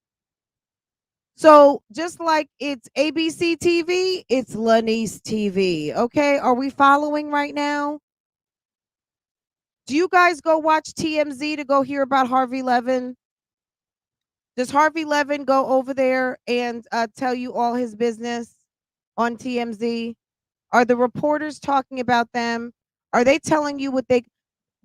So just like it's ABC TV, it's Lanice TV. Okay, are we following right now? Do you guys go watch TMZ to go hear about Harvey Levin? Does Harvey Levin go over there and tell you all his business on TMZ? Are the reporters talking about them? Are they telling you what they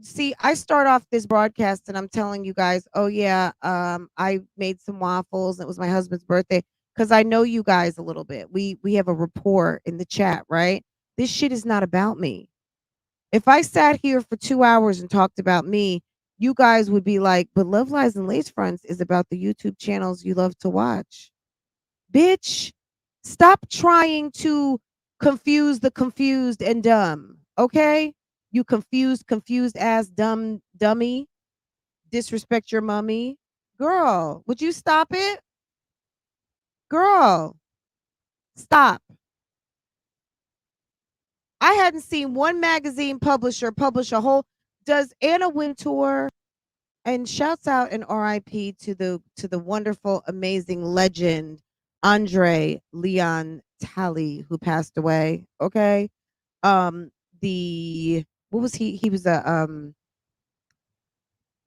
see? I start off this broadcast and I'm telling you guys, oh yeah, I made some waffles. It was my husband's birthday because I know you guys a little bit. We have a rapport in the chat, right? This shit is not about me. If I sat here for 2 hours and talked about me, you guys would be like, but Love Lies and Lacefronts is about the YouTube channels you love to watch. Bitch, stop trying to confuse the confused and dumb. Okay? You confused ass dumb dummy. Disrespect your mummy. Girl, would you stop it? Girl, stop. I hadn't seen one magazine publisher publish a whole. Does Anna Wintour, and shouts out and RIP to the wonderful, amazing legend Andre Leon Talley, who passed away. Okay. The what was he? He was an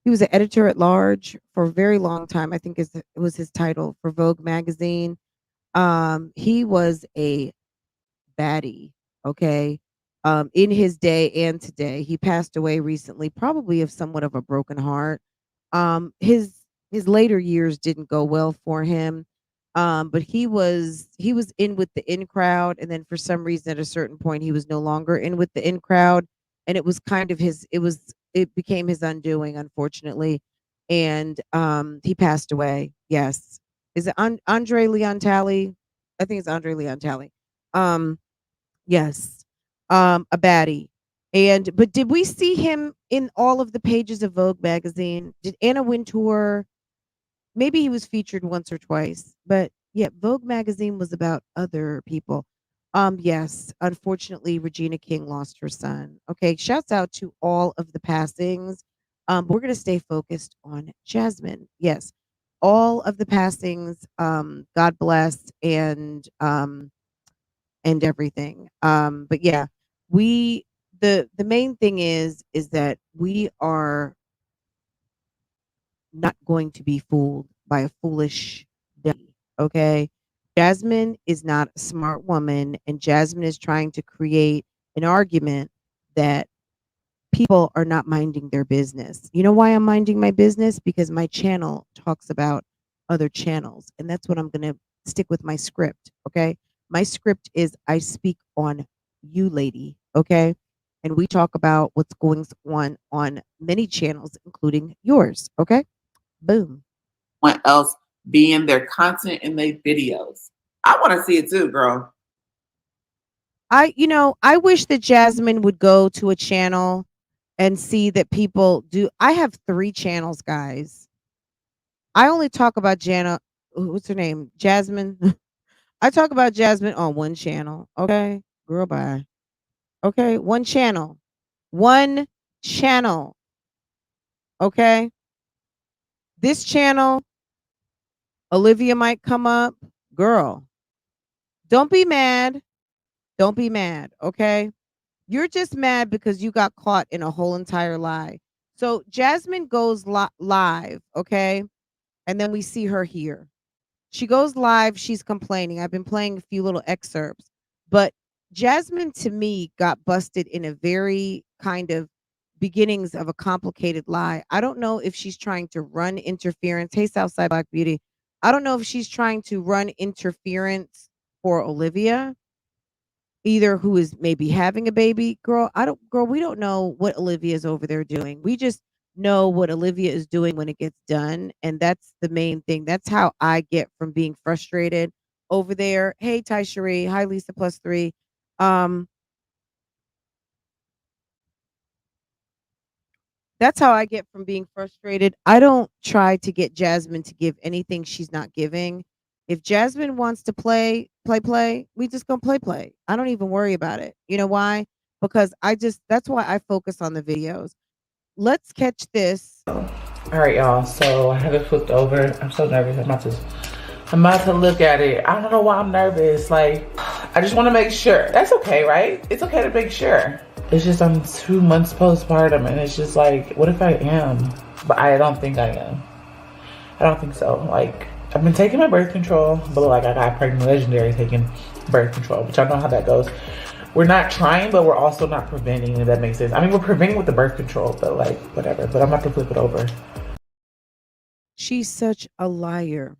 editor at large for a very long time. I think it was his title for Vogue magazine. He was a baddie, okay? In his day and today. He passed away recently, probably of somewhat of a broken heart. His later years didn't go well for him. But he was in with the in crowd, and then for some reason at a certain point he was no longer in with the in crowd, and it was kind of it became his undoing, unfortunately, and he passed away. Yes, is it Andre Leon Talley? I think it's Andre Leon Talley. Um, yes, a baddie. And but did we see him in all of the pages of Vogue magazine? Did Anna Wintour? Maybe he was featured once or twice, but yeah, Vogue magazine was about other people. Yes, unfortunately, Regina King lost her son. Okay, shouts out to all of the passings. But we're gonna stay focused on Jasmine. Yes, all of the passings. God bless and everything. But yeah, we the main thing is that we are not going to be fooled by a foolish dummy. Okay. Jasmine is not a smart woman, and Jasmine is trying to create an argument that people are not minding their business. You know why I'm minding my business? Because my channel talks about other channels, and that's what I'm going to stick with my script. Okay. My script is I speak on you, lady. Okay. And we talk about what's going on many channels, including yours. Okay. Boom. Someone else being their content in their videos. I want to see it too, girl. I wish that Jasmine would go to a channel and see that people do. I have 3 channels, guys. I only talk about Jana. What's her name? Jasmine. I talk about Jasmine on one channel. Okay. Girl, bye. Okay. One channel. One channel. Okay. This channel, Olivia might come up. Girl, don't be mad. Don't be mad. Okay. You're just mad because you got caught in a whole entire lie. So Jasmine goes live, okay? And then we see her here. She goes live, she's complaining. I've been playing a few little excerpts, but Jasmine to me got busted in a very kind of beginnings of a complicated lie. I don't know if she's trying to run interference. Hey, Southside Black Beauty. I don't know if she's trying to run interference for Olivia, either who is maybe having a baby. Girl, we don't know what Olivia's over there doing. We just know what Olivia is doing when it gets done, and that's the main thing. That's how I get from being frustrated over there. Hey, Ty Cherie. Hi, Lisa plus 3. um that's how I get from being frustrated. I don't try to get Jasmine to give anything she's not giving. If Jasmine wants to play, we just gonna play. I don't even worry about it. You know why? Because that's why I focus on the videos. Let's catch this. All right, y'all. So I have it flipped over. I'm so nervous. I'm about to look at it. I don't know why I'm nervous. Like, I just want to make sure. That's okay, right? It's okay to make sure. It's just I'm 2 months postpartum, and it's just like, what if I am? But I don't think I am. I don't think so. Like, I've been taking my birth control, but like I got pregnant legendary taking birth control, which I know how that goes. We're not trying, but we're also not preventing, if that makes sense. I mean, we're preventing with the birth control, but like, whatever. But I'm about to flip it over. She's such a liar.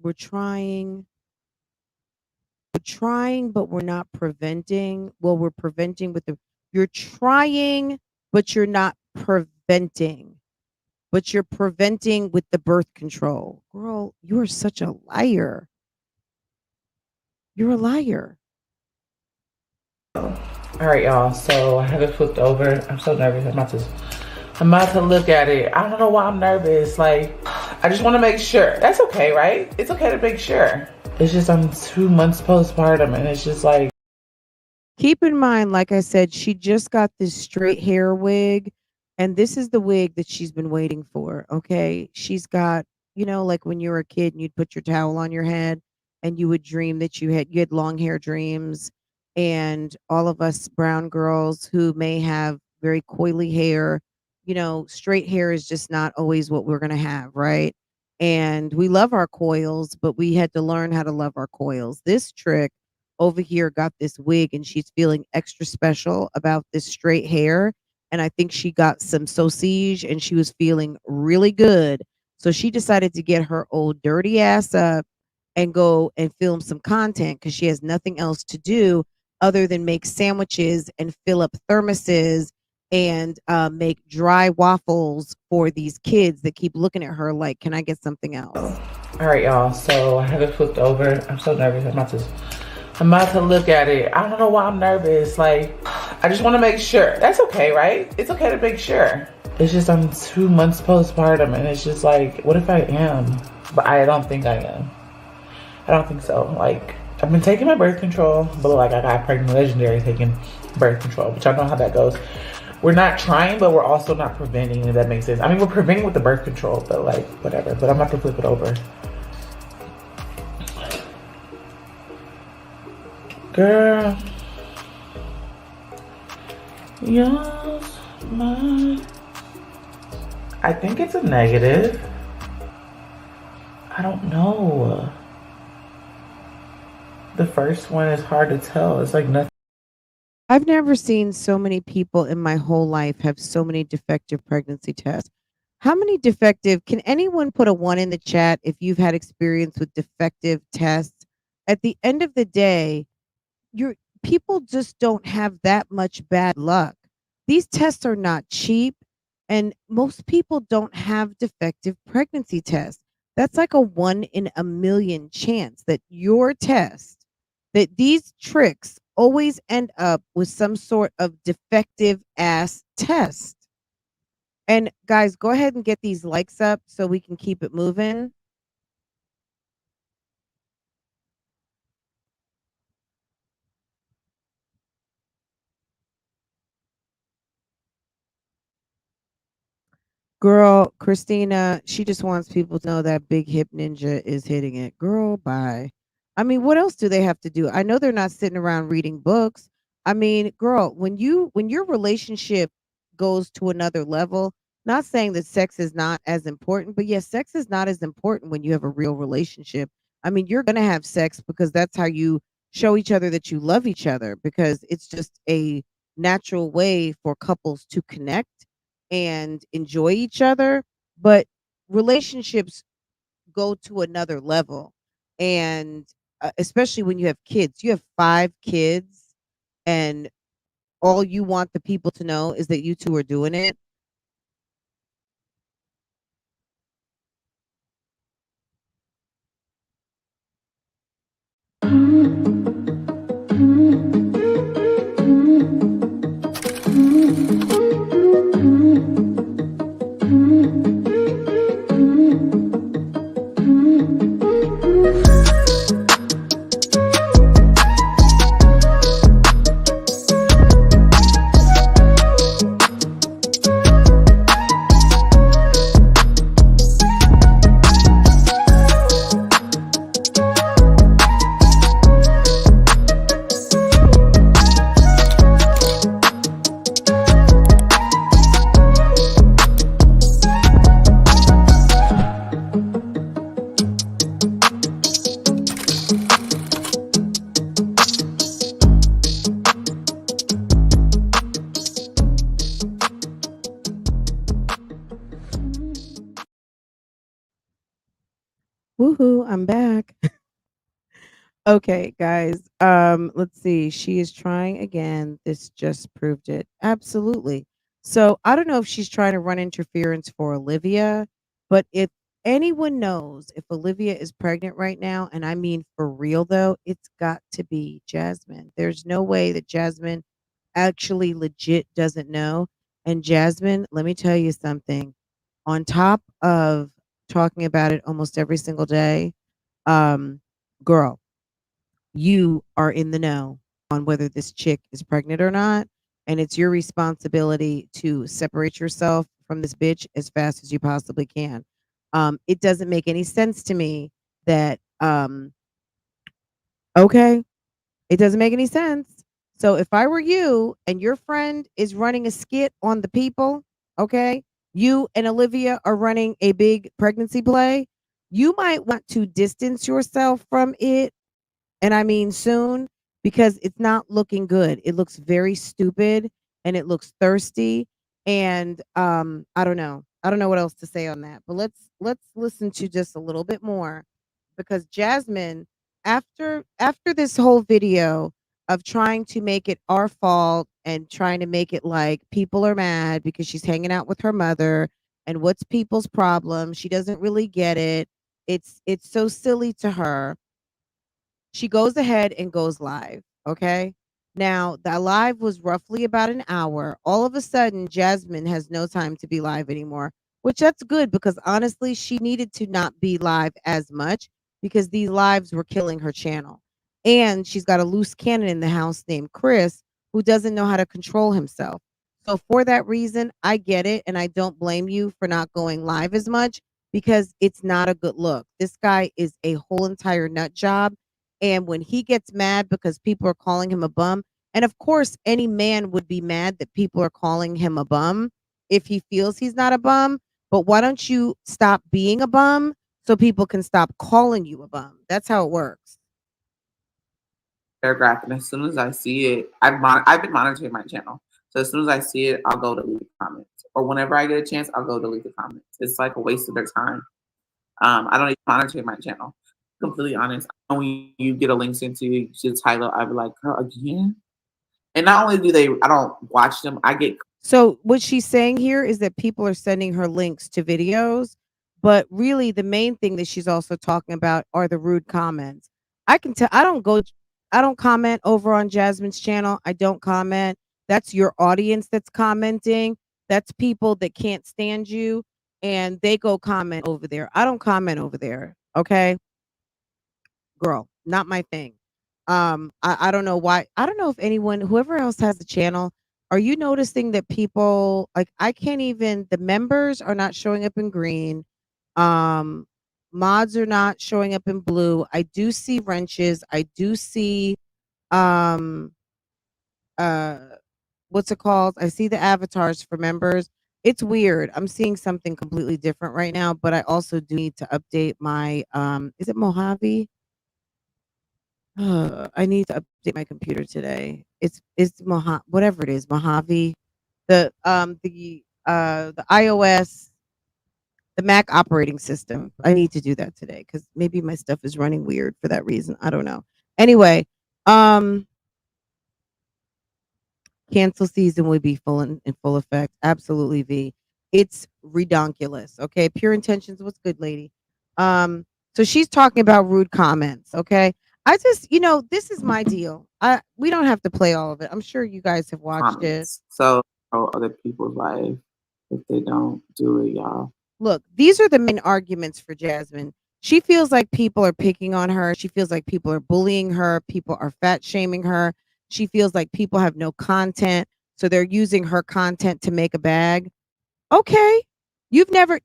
We're trying. We're trying, but we're not preventing. Well, we're preventing with the. You're trying, but you're not preventing. But you're preventing with the birth control. Girl, you are such a liar. You're a liar. All right, y'all. So I have it flipped over. I'm so nervous. I'm about to look at it. I don't know why I'm nervous. Like, I just want to make sure. That's okay, right? It's okay to make sure. It's just I'm 2 months postpartum, and it's just like. Keep in mind, like I said, she just got this straight hair wig, and this is the wig that she's been waiting for. Okay. She's got, like when you were a kid and you'd put your towel on your head and you would dream that you had long hair dreams. And all of us brown girls who may have very coily hair, straight hair is just not always what we're going to have. Right. And we love our coils, but we had to learn how to love our coils. This trick over here got this wig, and she's feeling extra special about this straight hair. And I think she got some sausage and she was feeling really good. So she decided to get her old dirty ass up and go and film some content because she has nothing else to do other than make sandwiches and fill up thermoses and make dry waffles for these kids that keep looking at her like, can I get something else? All right, y'all. So I have it flipped over. I'm so nervous. I'm about to look at it. I don't know why I'm nervous. Like, I just want to make sure. That's okay, right? It's okay to make sure. It's just I'm 2 months postpartum, and it's just like, what if I am? But I don't think I am. I don't think so. Like, I've been taking my birth control, but like I got pregnant legendary taking birth control, which I know how that goes. We're not trying, but we're also not preventing, if that makes sense. I mean, we're preventing with the birth control, but like, whatever. But I'm about to flip it over. Girl. Yes, my. I think it's a negative. I don't know. The first one is hard to tell. It's like nothing. I've never seen so many people in my whole life have so many defective pregnancy tests. How many defective? Can anyone put a 1 in the chat if you've had experience with defective tests? At the end of the day, your people just don't have that much bad luck. These tests are not cheap, and most people don't have defective pregnancy tests. That's like a 1 in a million chance that your test, that these tricks always end up with some sort of defective ass test. And guys, go ahead and get these likes up so we can keep it moving. Girl, Christina, she just wants people to know that big hip ninja is hitting it. Girl, bye. I mean, what else do they have to do? I know they're not sitting around reading books. I mean, girl, when your relationship goes to another level, not saying that sex is not as important, but yes, sex is not as important when you have a real relationship. I mean, you're gonna have sex because that's how you show each other that you love each other, because it's just a natural way for couples to connect and enjoy each other, but relationships go to another level. And especially when you have kids, you have 5 kids, and all you want the people to know is that you two are doing it. Woohoo, I'm back. Okay, guys. Let's see. She is trying again. This just proved it. Absolutely. So I don't know if she's trying to run interference for Olivia, but if anyone knows if Olivia is pregnant right now, and I mean for real though, it's got to be Jasmine. There's no way that Jasmine actually legit doesn't know. And Jasmine, let me tell you something. On top of talking about it almost every single day, um, girl, you are in the know on whether this chick is pregnant or not. And it's your responsibility to separate yourself from this bitch as fast as you possibly can. It doesn't make any sense to me that, okay, it doesn't make any sense. So if I were you and your friend is running a skit on the people, okay, you and Olivia are running a big pregnancy play, you might want to distance yourself from it, and I mean soon, because it's not looking good. It looks very stupid and it looks thirsty. And I don't know. I don't know what else to say on that, but let's listen to just a little bit more because Jasmine, after this whole video of trying to make it our fault and trying to make it like people are mad because she's hanging out with her mother and what's people's problem? She doesn't really get it. It's so silly to her. She goes ahead and goes live. Okay. Now, the live was roughly about an hour. All of a sudden, Jasmine has no time to be live anymore, which that's good because honestly, she needed to not be live as much because these lives were killing her channel. And she's got a loose cannon in the house named Chris who doesn't know how to control himself. So, for that reason, I get it. And I don't blame you for not going live as much because it's not a good look. This guy is a whole entire nut job, and when he gets mad because people are calling him a bum, and of course, any man would be mad that people are calling him a bum if he feels he's not a bum. But why don't you stop being a bum so people can stop calling you a bum? That's how it works. Paragraph, and as soon as I see it, I've been monitoring my channel. So as soon as I see it, I'll go delete the comments. Or whenever I get a chance, I'll go delete the comments. It's like a waste of their time. I don't even monitor my channel. Completely honest. When you get a link sent to you to the title, I'd be like, girl, again? And not only I don't watch them, I get. So what she's saying here is that people are sending her links to videos, but really the main thing that she's also talking about are the rude comments. I can tell I don't comment over on Jasmine's channel. I don't comment. That's your audience that's commenting. That's people that can't stand you and they go comment over there. I don't comment over there. Okay? Girl, not my thing. I don't know why. I don't know if anyone, whoever else has a channel, are you noticing that people like I can't even the members are not showing up in green. Um Mods are not showing up in blue. I do see wrenches. I do see um uh what's it called? I see the avatars for members. It's weird. I'm seeing something completely different right now, but I also do need to update my is it Mojave? I need to update my computer today. It's whatever it is, Mojave. The iOS, the Mac operating system. I need to do that today because maybe my stuff is running weird for that reason. I don't know. Anyway, um, cancel season will be in full effect. Absolutely, V. It's redonkulous. Okay, pure intentions. What's good, lady? So she's talking about rude comments. Okay, I just this is my deal. We don't have to play all of it. I'm sure you guys have watched Comments. So other people's life if they don't do it, y'all. Look, these are the main arguments for Jasmine. She feels like people are picking on her. She feels like people are bullying her. People are fat shaming her. She feels like people have no content. So they're using her content to make a bag. Okay.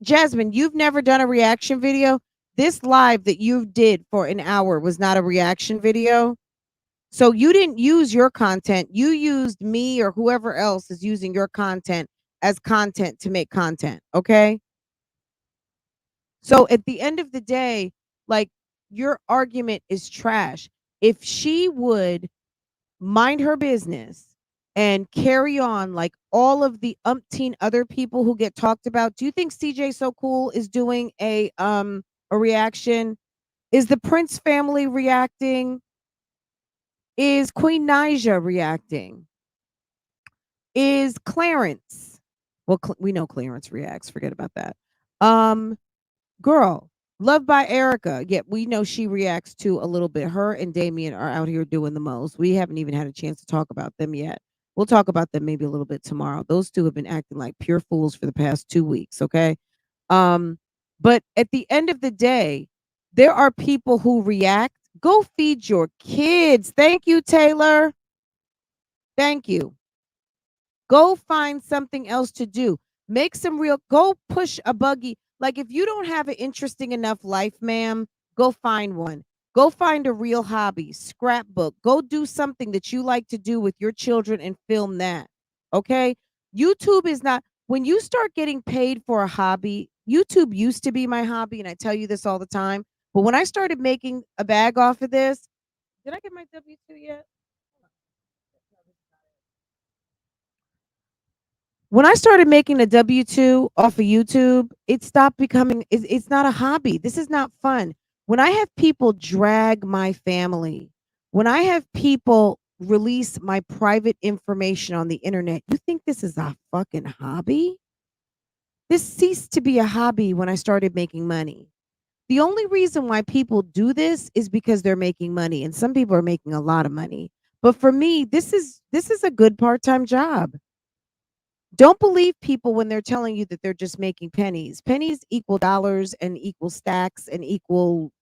Jasmine, you've never done a reaction video. This live that you did for an hour was not a reaction video. So you didn't use your content. You used me or whoever else is using your content as content to make content. Okay. So at the end of the day, like your argument is trash. If she would mind her business and carry on like all of the umpteen other people who get talked about, do you think CJ So Cool is doing a reaction? Is the Prince family reacting? Is Queen Naija reacting? Is Clarence? Well, we know Clarence reacts. Forget about that. Girl, Loved by Erica. Yet we know she reacts to a little bit. Her and Damien are out here doing the most. We haven't even had a chance to talk about them yet. We'll talk about them maybe a little bit tomorrow. Those two have been acting like pure fools for the past 2 weeks. Okay. But at the end of the day, there are people who react. Go feed your kids. Thank you, Taylor. Thank you. Go find something else to do. Make some real, go push a buggy. Like if you don't have an interesting enough life, ma'am, go find one. Go find a real hobby, scrapbook. Go do something that you like to do with your children and film that. Okay? YouTube is not, when you start getting paid for a hobby, YouTube used to be my hobby, and I tell you this all the time. But when I started making a bag off of this, did I get my W 2 yet? When I started making a W-2 off of YouTube, it stopped becoming, it's not a hobby. This is not fun. When I have people drag my family, when I have people release my private information on the internet, you think this is a fucking hobby? This ceased to be a hobby when I started making money. The only reason why people do this is because they're making money, and some people are making a lot of money. But for me, this is a good part-time job. Don't believe people when they're telling you that they're just making pennies. Pennies equal dollars and equal stacks and equal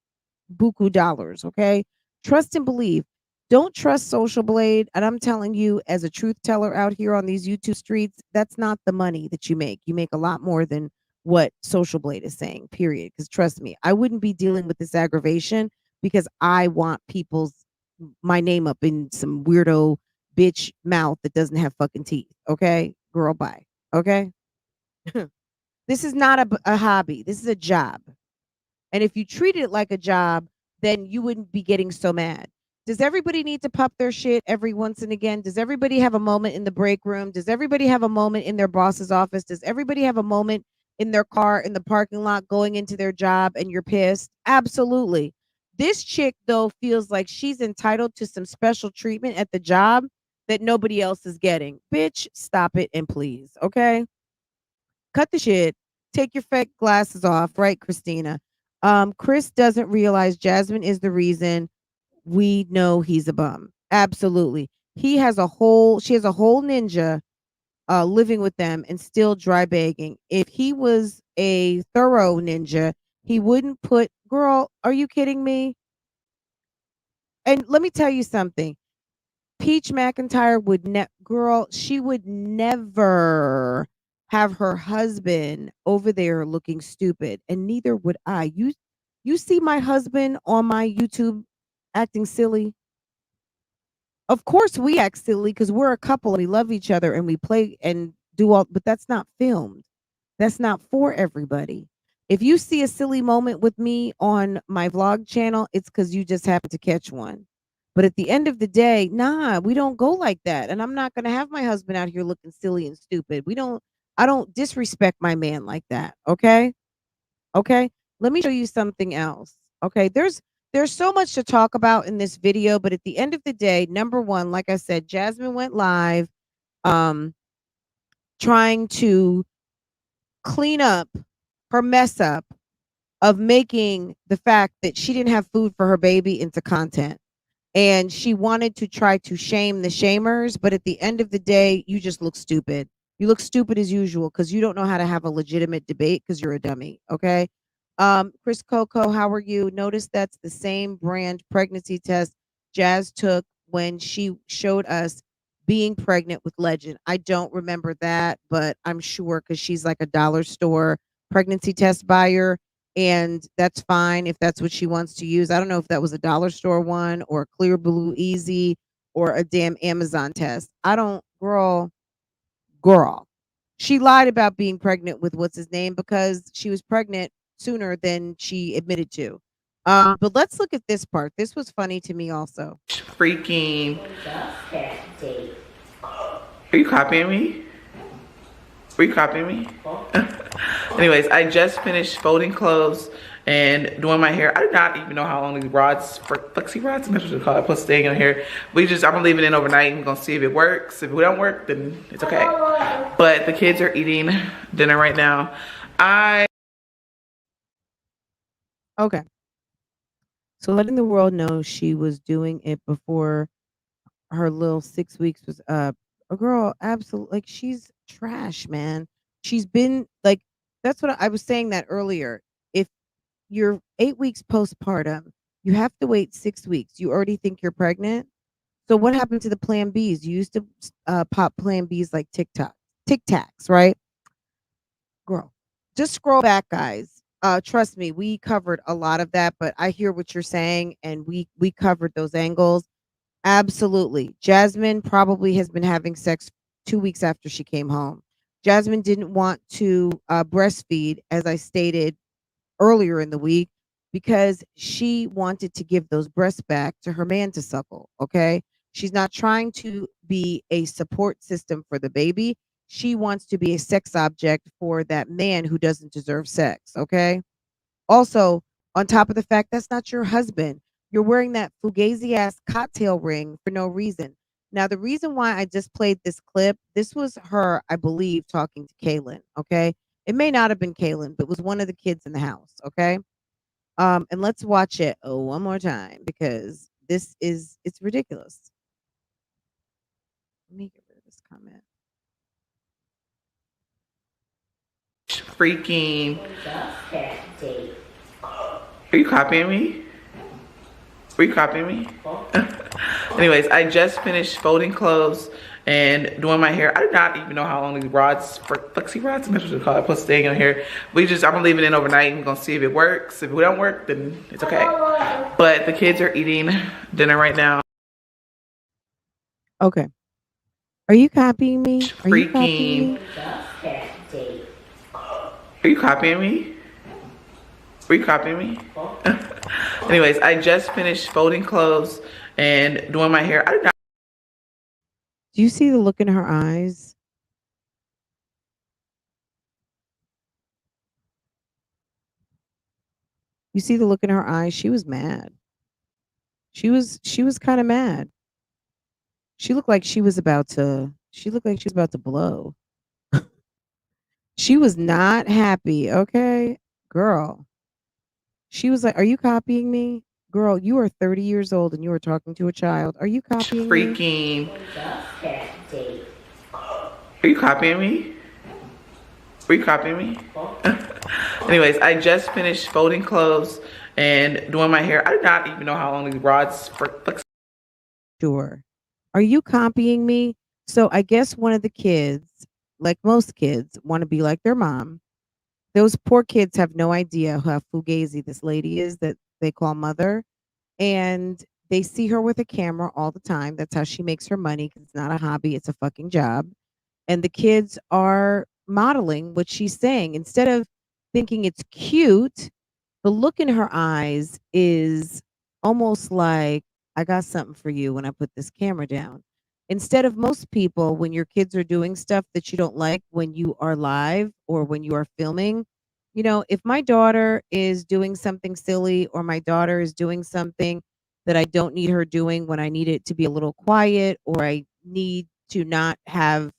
buku dollars, okay? Trust and believe. Don't trust Social Blade. And I'm telling you, as a truth teller out here on these YouTube streets, that's not the money that you make. You make a lot more than what Social Blade is saying, period. Because trust me, I wouldn't be dealing with this aggravation because I want people's my name up in some weirdo bitch mouth that doesn't have fucking teeth. Okay? Girl, bye. Okay? This is not a hobby. This is a job. And if you treated it like a job, then you wouldn't be getting so mad. Does everybody need to pop their shit every once and again? Does everybody have a moment in the break room? Does everybody have a moment in their boss's office? Does everybody have a moment in their car in the parking lot going into their job and you're pissed? Absolutely. This chick, though, feels like she's entitled to some special treatment at the job that nobody else is getting. Bitch, stop it and please, okay? Cut the shit. Take your fake glasses off, right, Christina? Chris doesn't realize Jasmine is the reason we know he's a bum. Absolutely. She has a whole ninja living with them and still dry bagging. If he was a thorough ninja, he wouldn't put, girl, are you kidding me? And let me tell you something. Peach McIntyre would girl, she would never have her husband over there looking stupid, and neither would I. You see my husband on my YouTube acting silly? Of course we act silly because we're a couple and we love each other and we play and do all, but that's not filmed. That's not for everybody. If you see a silly moment with me on my vlog channel, it's because you just happen to catch one. But at the end of the day, nah, we don't go like that. And I'm not going to have my husband out here looking silly and stupid. I don't disrespect my man like that. Okay. Okay. Let me show you something else. Okay. There's so much to talk about in this video, but at the end of the day, number one, like I said, Jasmine went live um trying to clean up her mess up of making the fact that she didn't have food for her baby into content. And she wanted to try to shame the shamers, but at the end of the day, you just look stupid. You look stupid as usual because you don't know how to have a legitimate debate because you're a dummy. Okay. Chris Coco, how are you? Notice that's the same brand pregnancy test Jazz took when she showed us being pregnant with Legend. I don't remember that, but I'm sure because she's like a dollar store pregnancy test buyer, and that's fine if that's what she wants to use. I don't know if that was a dollar store one or Clear Blue Easy or a damn Amazon test. I don't, girl. She lied about being pregnant with what's his name because she was pregnant sooner than she admitted to. But let's look at this part. This was funny to me also. Freaking. Are you copying me? Were you copying me? Anyways, I just finished folding clothes and doing my hair. I do not even know how long these rods, flexi rods, I'm not sure what to call it, plus staying in here. I'm gonna leave it in overnight. We're gonna see if it works. If it don't work, then it's okay. But the kids are eating dinner right now. Okay. So letting the world know she was doing it before her little 6 weeks was up. A girl, absolutely, like she's trash, man. She's been like, that's what I was saying that earlier. If you're 8 weeks postpartum, you have to wait 6 weeks. You already think you're pregnant. So what happened to the Plan Bs? You used to pop Plan Bs like Tic Tacs, right? Girl, just scroll back, guys. Trust me, we covered a lot of that, but I hear what you're saying, and we covered those angles. Absolutely. Jasmine probably has been having sex 2 weeks after she came home. Jasmine didn't want to breastfeed, as I stated earlier in the week, because she wanted to give those breasts back to her man to suckle. Okay. She's not trying to be a support system for the baby. she wants to be a sex object for that man who doesn't deserve sex. Okay. Also, on top of the fact that's not your husband, you're wearing that fugazi ass cocktail ring for no reason. Now, the reason why I just played this clip, this was her, I believe, talking to Kaylin. Okay. It may not have been Kaylin, but it was one of the kids in the house. Okay. And let's watch it one more time because it's ridiculous. Let me get rid of this comment. Freaking. Are you copying me? Were you copying me? Anyways, I just finished folding clothes and doing my hair. I do not even know how long these rods, flexi rods, I'm not sure what to call it, put staying in here. I'm gonna leave it in overnight. We're gonna see if it works. If it don't work, then it's okay. But the kids are eating dinner right now. Okay. Are you copying me? Are you copying me? Were you copying me? Anyways, I just finished folding clothes and doing my hair. I do not. Do you see the look in her eyes? You see the look in her eyes? She was mad. She was kind of mad. She looked like she was about to blow. She was not happy, okay? Girl. She was like, "Are you copying me? Girl, you are 30 years old and you are talking to a child. Are you copying me?" Are you copying me? Were you copying me? Anyways, I just finished folding clothes and doing my hair. I do not even know how long these rods Sure. Are you copying me? So I guess one of the kids, like most kids, want to be like their mom. Those poor kids have no idea how fugazi this lady is that they call mother. And they see her with a camera all the time. That's how she makes her money because it's not a hobby, it's a fucking job. And the kids are modeling what she's saying. Instead of thinking it's cute, the look in her eyes is almost like, I got something for you when I put this camera down. Instead of most people, when your kids are doing stuff that you don't like when you are live or when you are filming, if my daughter is doing something silly or my daughter is doing something that I don't need her doing when I need it to be a little quiet or I need to not have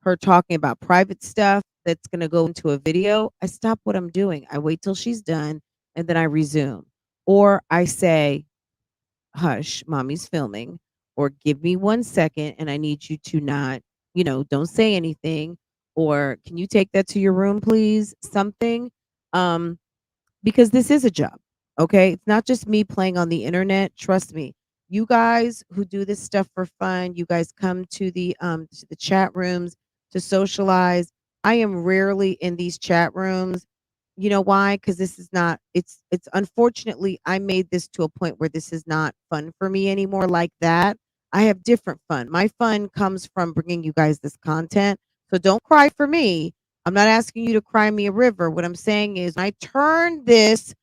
her talking about private stuff that's going to go into a video, I stop what I'm doing. I wait till she's done and then I resume. Or I say, "Hush, mommy's filming," or "Give me 1 second and I need you to not, don't say anything," or "Can you take that to your room, please?" Something. Um, because this is a job. Okay. It's not just me playing on the internet. Trust me. You guys who do this stuff for fun, you guys come to the chat rooms to socialize. I am rarely in these chat rooms. You know why? Because this is not, it's unfortunately, I made this to a point where this is not fun for me anymore like that. I have different fun. My fun comes from bringing you guys this content. So don't cry for me. I'm not asking you to cry me a river. What I'm saying is, I turned this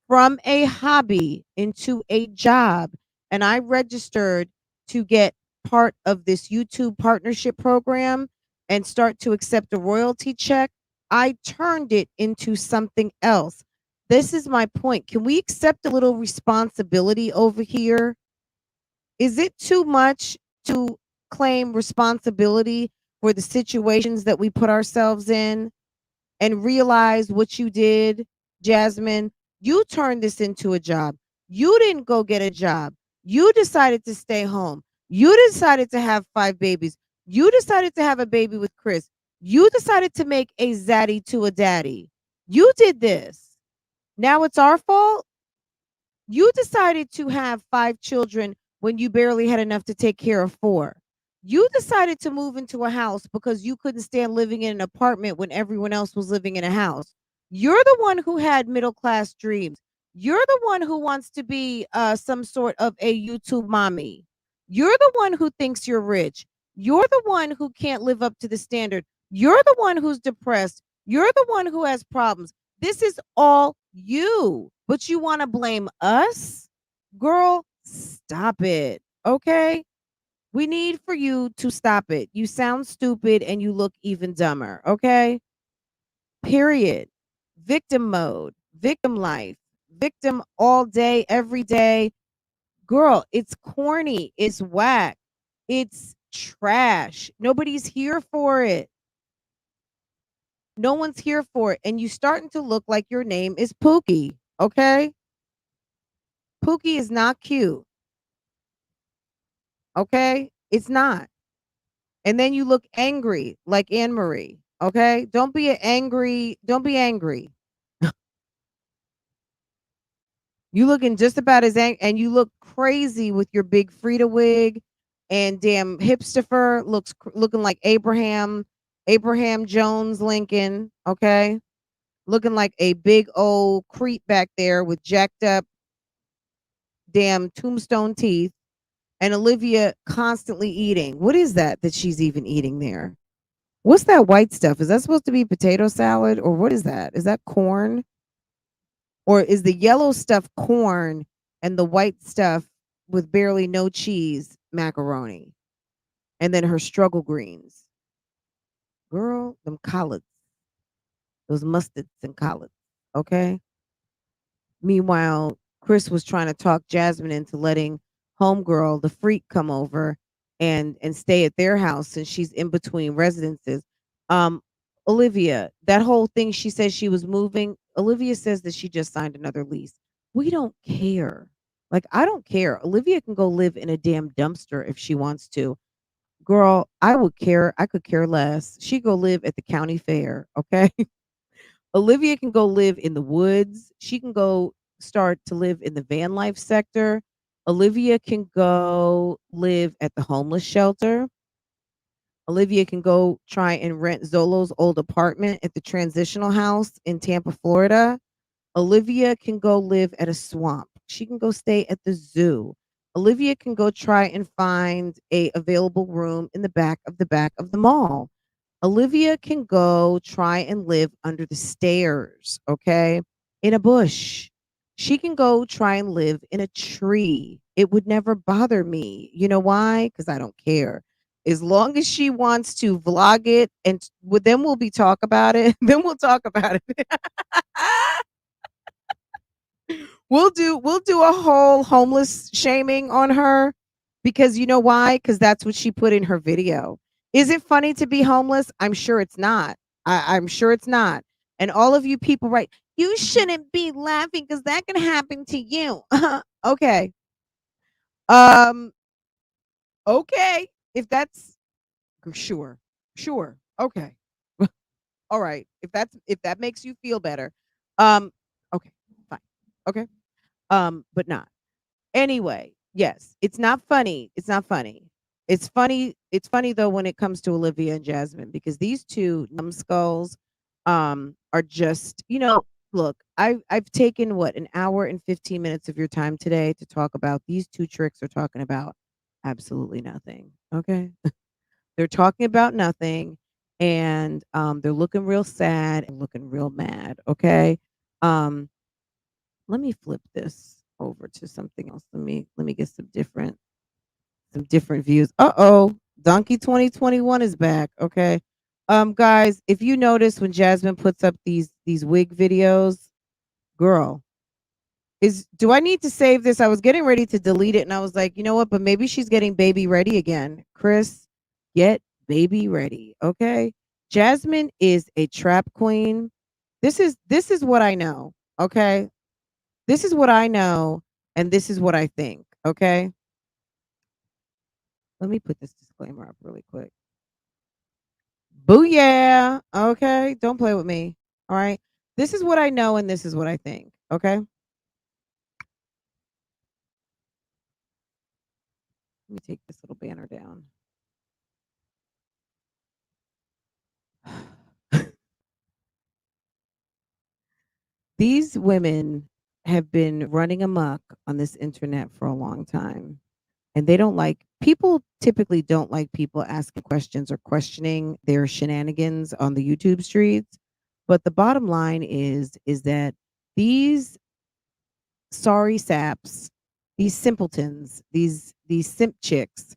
from a hobby into a job and I registered to get part of this YouTube partnership program and start to accept a royalty check. I turned it into something else. This is my point. Can we accept a little responsibility over here? Is it too much to claim responsibility for the situations that we put ourselves in and realize what you did, Jasmine? You turned this into a job. You didn't go get a job. You decided to stay home. You decided to have 5 babies. You decided to have a baby with Chris. You decided to make a zaddy to a daddy. You did this. Now it's our fault. You decided to have 5 children when you barely had enough to take care of 4. You decided to move into a house because you couldn't stand living in an apartment when everyone else was living in a house. You're the one who had middle class dreams. You're the one who wants to be some sort of a YouTube mommy. You're the one who thinks you're rich. You're the one who can't live up to the standard. You're the one who's depressed. You're the one who has problems. This is all you, but you want to blame us? Girl, stop it. Okay? We need for you to stop it. You sound stupid and you look even dumber, okay? Period. Victim mode, victim life, victim all day, every day. Girl, it's corny, it's whack, it's trash. Nobody's here for it. No one's here for it. And you starting to look like your name is Pookie, okay? Pookie is not cute, okay? It's not. And then you look angry like Anne Marie, okay? Don't be angry. You looking just about as and you look crazy with your big Frida wig and damn hipster fur looking like Abraham Jones Lincoln, okay? Looking like a big old creep back there with jacked up damn tombstone teeth, and Olivia constantly eating. What is that she's even eating there? What's that white stuff? Is that supposed to be potato salad or what is that? Is that corn? Or is the yellow stuff corn and the white stuff with barely no cheese macaroni? And then her struggle greens. Girl, them collards, those mustards and collards. Okay. Meanwhile, Chris was trying to talk Jasmine into letting homegirl, the freak, come over and stay at their house since she's in between residences. Um, Olivia, that whole thing she says she was moving. Olivia says that she just signed another lease. We don't care. Like, I don't care. Olivia can go live in a damn dumpster if she wants to. Girl, I would care. I could care less. She go live at the county fair, okay? Olivia can go live in the woods. She can go start to live in the van life sector. Olivia can go live at the homeless shelter. Olivia can go try and rent Zolo's old apartment at the transitional house in Tampa, Florida. Olivia can go live at a swamp. She can go stay at the zoo. Olivia can go try and find a available room in the back of the mall. Olivia can go try and live under the stairs, okay? In a bush. She can go try and live in a tree. It would never bother me. You know why? Because I don't care. As long as she wants to vlog it and with then we'll be talk about it. Then we'll talk about it. We'll do a whole homeless shaming on her because you know why? Because that's what she put in her video. Is it funny to be homeless? I'm sure it's not. I'm sure it's not. And all of you people, right? You shouldn't be laughing because that can happen to you. Okay. Um. Okay. If that's sure, sure. Okay. All right. If that makes you feel better. Um. Okay. Fine. Okay. But not. Anyway, yes, it's not funny. It's not funny. It's funny though when it comes to Olivia and Jasmine because these two numbskulls are just, look, I've taken what an hour and 15 minutes of your time today to talk about these two tricks are talking about absolutely nothing. Okay? They're talking about nothing and they're looking real sad and looking real mad, okay? Um let me flip this over to something else. Let me get some different views. Uh-oh. Donkey 2021 is back. Okay. Guys, if you notice when Jasmine puts up these wig videos, girl, do I need to save this? I was getting ready to delete it and I was like, you know what? But maybe she's getting baby ready again. Chris, get baby ready. Okay. Jasmine is a trap queen. This is what I know. Okay. This is what I know, and this is what I think, okay? Let me put this disclaimer up really quick. Booyah! Okay, don't play with me. All right. This is what I know, and this is what I think. Okay. Let me take this little banner down. These women have been running amok on this internet for a long time. And they don't like people typically don't like people asking questions or questioning their shenanigans on the YouTube streets. But the bottom line is that these sorry saps, these simpletons, these simp chicks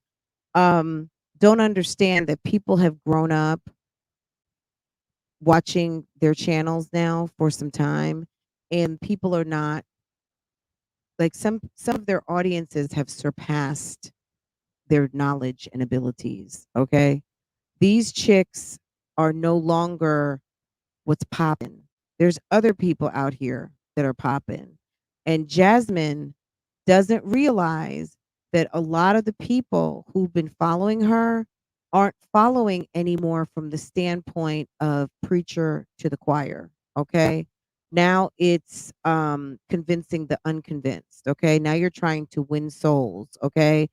don't understand that people have grown up watching their channels now for some time, and people are not like some of their audiences have surpassed their knowledge and abilities. Okay, these chicks are no longer what's popping. There's other people out here that are popping. And Jasmine doesn't realize that a lot of the people who've been following her aren't following anymore from the standpoint of preacher to the choir. Okay. Now it's convincing the unconvinced. Okay. Now you're trying to win souls. Okay.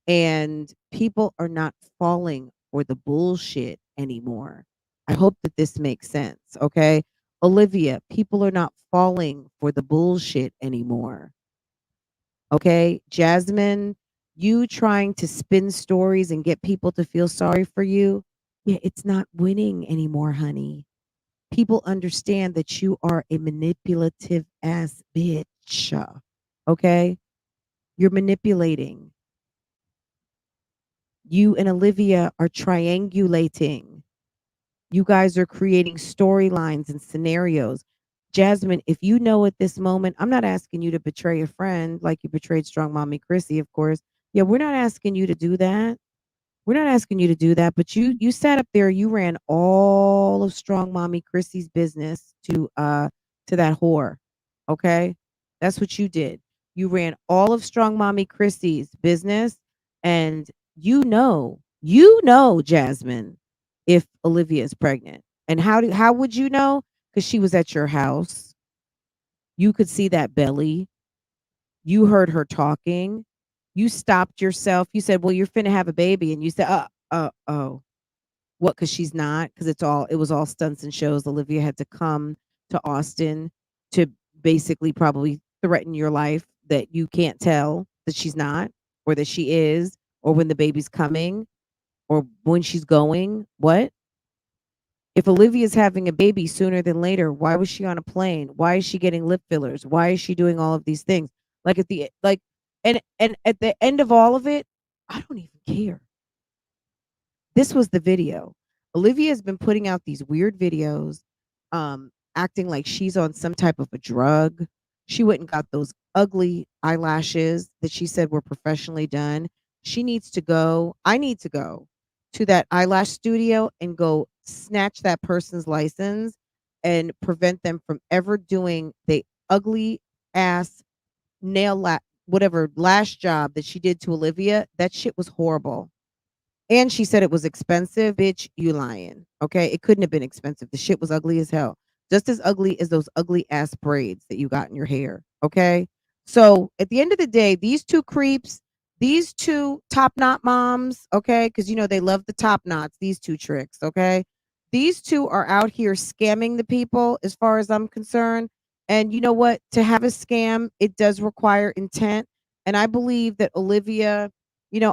And people are not falling for the bullshit anymore. I hope that this makes sense. Okay. Olivia, people are not falling for the bullshit anymore. Okay. Jasmine, you trying to spin stories and get people to feel sorry for you. Yeah, it's not winning anymore, honey. People understand that you are a manipulative ass bitch. Okay. You're manipulating. You and Olivia are triangulating. You guys are creating storylines and scenarios. Jasmine, if you know at this moment, I'm not asking you to betray a friend like you betrayed Strong Mommy Chrissy, of course. Yeah, we're not asking you to do that. We're not asking you to do that, but you sat up there, you ran all of Strong Mommy Chrissy's business to that whore. Okay? That's what you did. You ran all of Strong Mommy Chrissy's business, and Jasmine, if Olivia is pregnant. And how would you know? Because she was at your house. You could see that belly. You heard her talking. You stopped yourself. You said, "Well, you're finna have a baby," and you said, oh, what? Because she's not. Because it was all stunts and shows. Olivia had to come to Austin to basically probably threaten your life that you can't tell that she's not, or that she is, or when the baby's coming, or when she's going. What? If Olivia's having a baby sooner than later, why was she on a plane? Why is she getting lip fillers? Why is she doing all of these things? Like at the like and at the end of all of it, I don't even care. This was the video. Olivia has been putting out these weird videos, acting like she's on some type of a drug. She went and got those ugly eyelashes that she said were professionally done. She needs to go. I need to go to that eyelash studio and go snatch that person's license and prevent them from ever doing the ugly ass whatever lash job that she did to Olivia. That shit was horrible. And she said it was expensive. Bitch, you lying. Okay. It couldn't have been expensive. The shit was ugly as hell. Just as ugly as those ugly ass braids that you got in your hair. Okay. So at the end of the day, these two creeps, these two top knot moms, okay, because they love the top knots, these two tricks, okay. These two are out here scamming the people as far as I'm concerned. And you know what? To have a scam, it does require intent. And I believe that Olivia,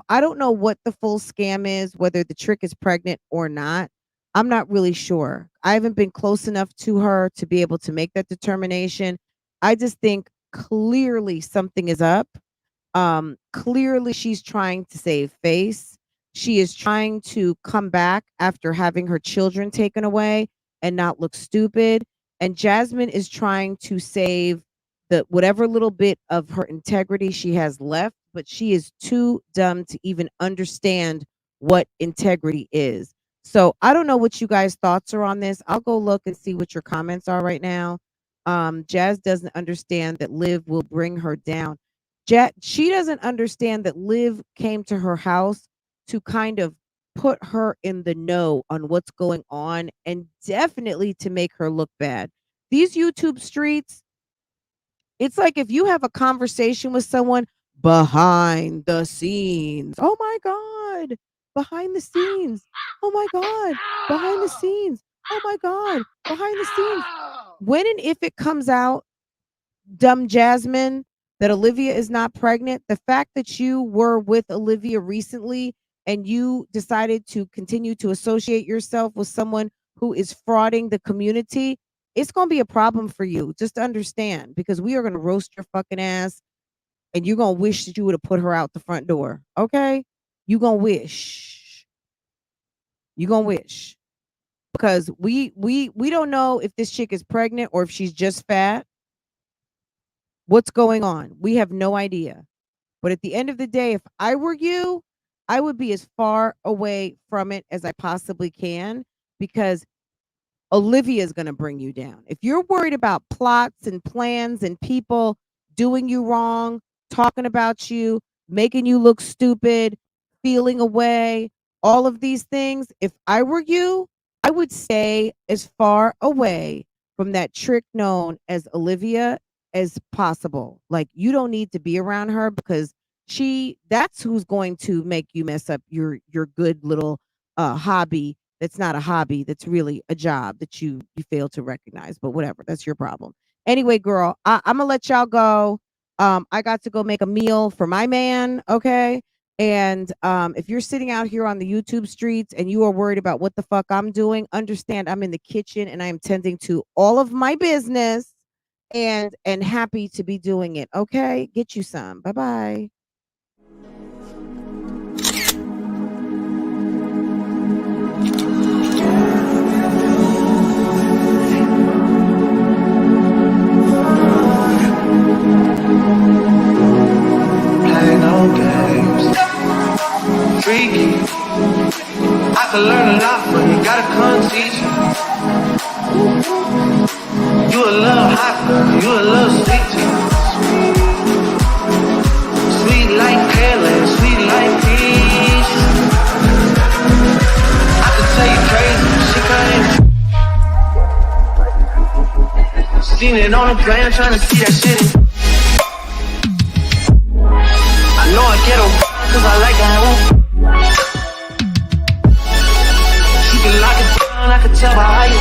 I don't know what the full scam is, whether the trick is pregnant or not. I'm not really sure. I haven't been close enough to her to be able to make that determination. I just think clearly something is up. Clearly she's trying to save face. She is trying to come back after having her children taken away and not look stupid. And Jasmine is trying to save the whatever little bit of her integrity she has left, but she is too dumb to even understand what integrity is. So I don't know what you guys' thoughts are on this. I'll go look and see what your comments are right now. Jazz doesn't understand that Liv will bring her down. She doesn't understand that Liv came to her house to kind of put her in the know on what's going on and definitely to make her look bad. These YouTube streets, it's like if you have a conversation with someone behind the scenes. Oh my God. Behind the scenes. Oh my God. Behind the scenes. Oh my God. Behind the scenes. When and if it comes out, dumb Jasmine, that Olivia is not pregnant, the fact that you were with Olivia recently and you decided to continue to associate yourself with someone who is frauding the community, it's going to be a problem for you. Just understand, because we are going to roast your fucking ass and you're going to wish that you would have put her out the front door. Okay? You gonna wish. You gonna wish. Because we don't know if this chick is pregnant or if she's just fat. What's going on? We have no idea. But at the end of the day, if I were you, I would be as far away from it as I possibly can, because Olivia is going to bring you down. If you're worried about plots and plans and people doing you wrong, talking about you, making you look stupid, feeling away, all of these things, if I were you, I would stay as far away from that trick known as Olivia as possible. Like, you don't need to be around her, because that's who's going to make you mess up your good little hobby. That's not a hobby, that's really a job that you fail to recognize. But whatever, that's your problem. Anyway, girl, I'm gonna let y'all go. I got to go make a meal for my man, okay? And if you're sitting out here on the YouTube streets and you are worried about what the fuck I'm doing, understand I'm in the kitchen and I am tending to all of my business, and happy to be doing it. Okay, get you some. Bye bye. Play no games. Freaky. I can learn a lot from you. Gotta come teach me. You a little hot girl, you a little sweet too. Sweet like Kelly, sweet like peach. I can tell you crazy, she crazy. Seen it on the plane, trying to see that shit. I know I get her, cause I like her. She can lock it down, I can tell by how you.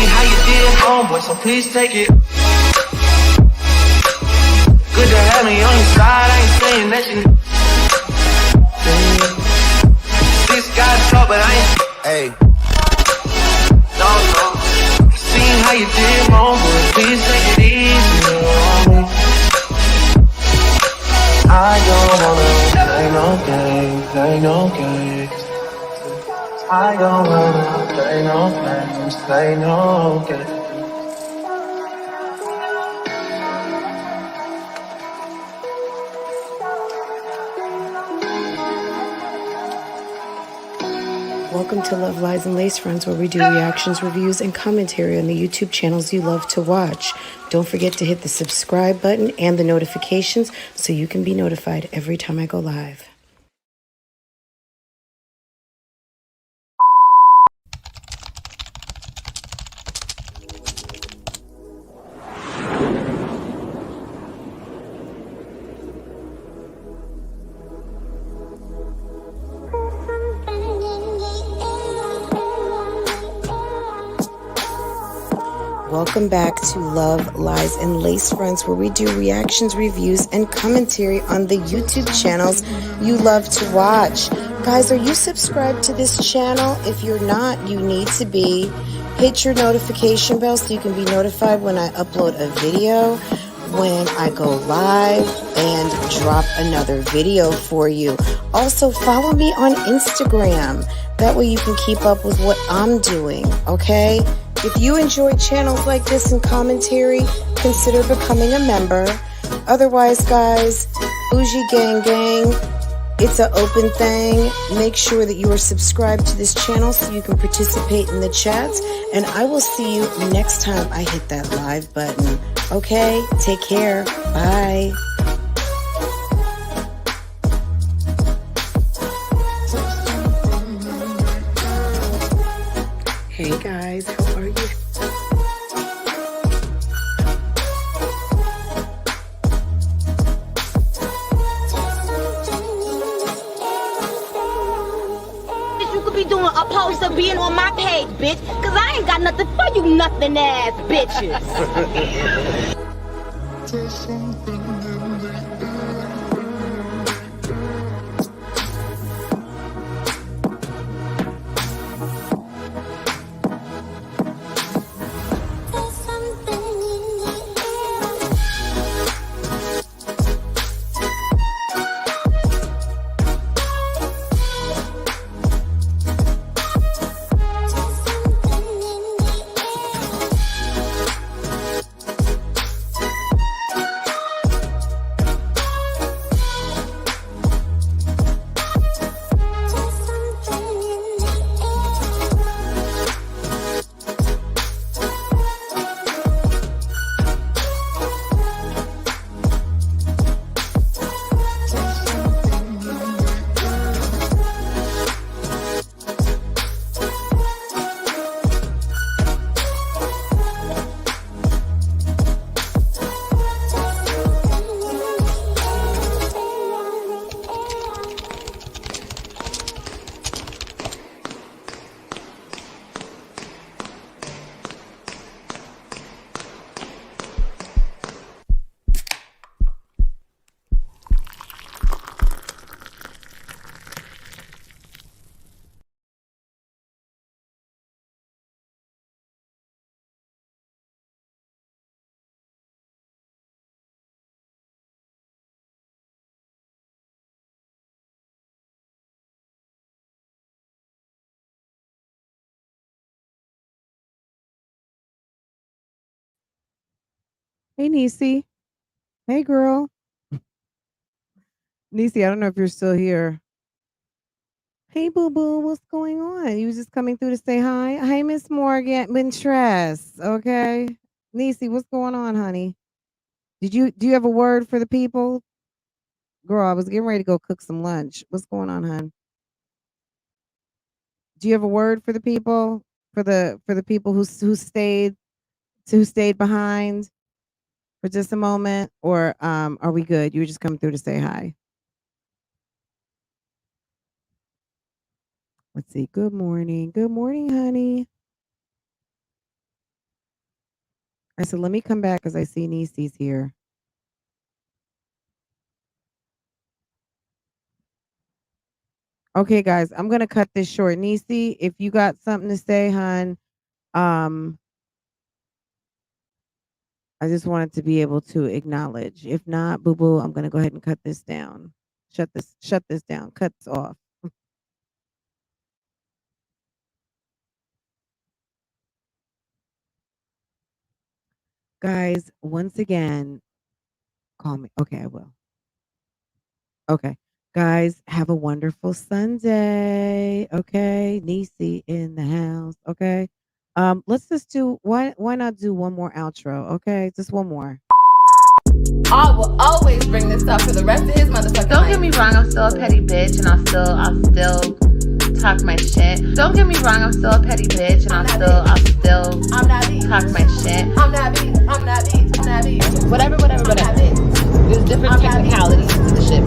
How you did, homeboy, so please take it. Good to have me on your side, I ain't saying that you. This guy's talk, but I ain't. Hey. No. Seen how you did, homeboy, please take it easy on me. I don't wanna play no games, play no games. I don't wanna play no games, play no games. Welcome to Love, Lies, and Lacefronts, where we do reactions, reviews, and commentary on the YouTube channels you love to watch. Don't forget to hit the subscribe button and the notifications so you can be notified every time I go live. Welcome back to Love, Lies, and Lacefronts, where we do reactions, reviews, and commentary on the YouTube channels you love to watch. Guys, are you subscribed to this channel? If you're not, you need to be. Hit your notification bell so you can be notified when I upload a video, when I go live, and drop another video for you. Also, follow me on Instagram. That way you can keep up with what I'm doing, okay? If you enjoy channels like this and commentary, consider becoming a member. Otherwise, guys, BougieGang Gang, it's an open thing. Make sure that you are subscribed to this channel so you can participate in the chats. And I will see you next time I hit that live button. Okay? Take care. Bye. Hey guys, how are you? You could be doing a post of being on my page, bitch, cause I ain't got nothing for you nothing ass bitches. Hey, Niecy. Hey, girl. Niecy, I don't know if you're still here. Hey, boo boo, what's going on? You was just coming through to say hi. Hey, Miss Morgan, Wintress. Okay, Niecy, what's going on, honey? Do you have a word for the people? Girl, I was getting ready to go cook some lunch. What's going on, hon? Do you have a word for the people? For the people who stayed behind for just a moment, or are we good? You were just coming through to say hi. Let's see. Good morning. Good morning, honey. I said, let me come back because I see Niecy's here. Okay, guys, I'm gonna cut this short. Niecy, if you got something to say, hon, I just wanted to be able to acknowledge. If not, boo boo, I'm gonna go ahead and cut this down. Shut this down. Cut this off. Guys, once again, call me. Okay, I will. Okay. Guys, have a wonderful Sunday. Okay. Niecy in the house. Okay. Let's just do why not do one more outro? Okay, just one more. I will always bring this up for the rest of his motherfucking Don't get me wrong, I'm still a petty bitch and I'll still talk my shit. Don't get me wrong, I'm still a petty bitch and I'll still talk my shit. I'm that bitch. Whatever. There's different technicalities to the shit.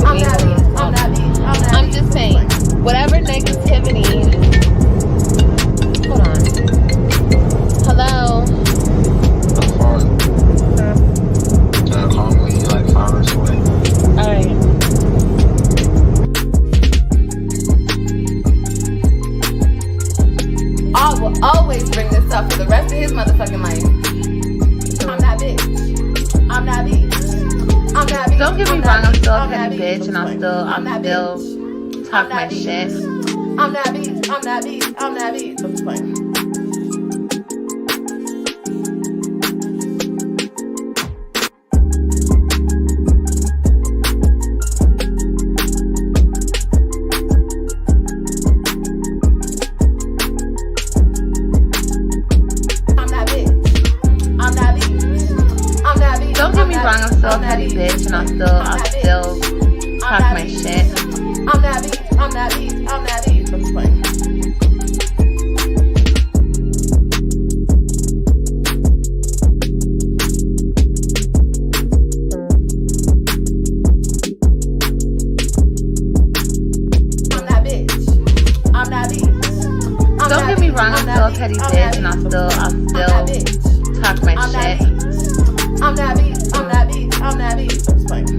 I'm just saying, whatever negativity. Hold on. Hello. Like 5 hours away. Alright. I will always bring this up for the rest of his motherfucking life. I'm that bitch. Don't get me wrong, I'm still a petty bitch and I'll still talk my shit. I'm that bitch. I'm just playing. I'm still a petty bitch and I'll still talk my shit. I'm that bitch. I'm just playing. Don't get me wrong, I'm still a petty bitch and I'll still talk my shit. I'm that bitch. I'm just playing.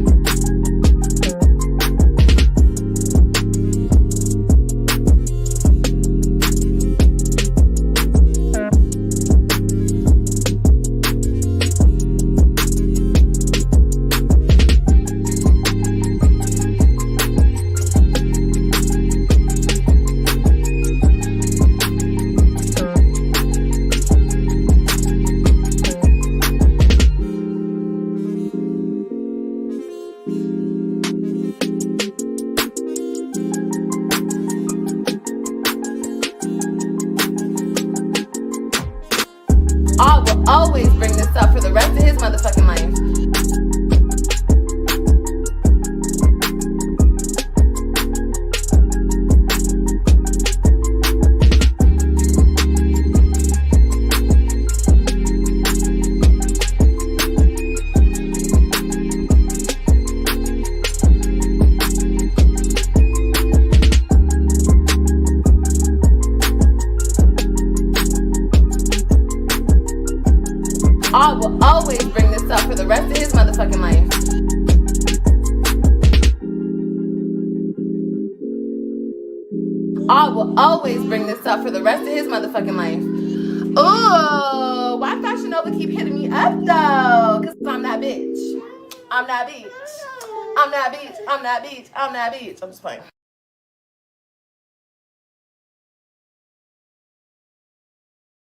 I will always bring this up for the rest of his motherfucking life. I will always bring this up for the rest of his motherfucking life. I will always bring this up for the rest of his motherfucking life. Ooh, why Fashion Nova keep hitting me up though? Cause I'm that bitch. I'm that bitch. I'm just playing.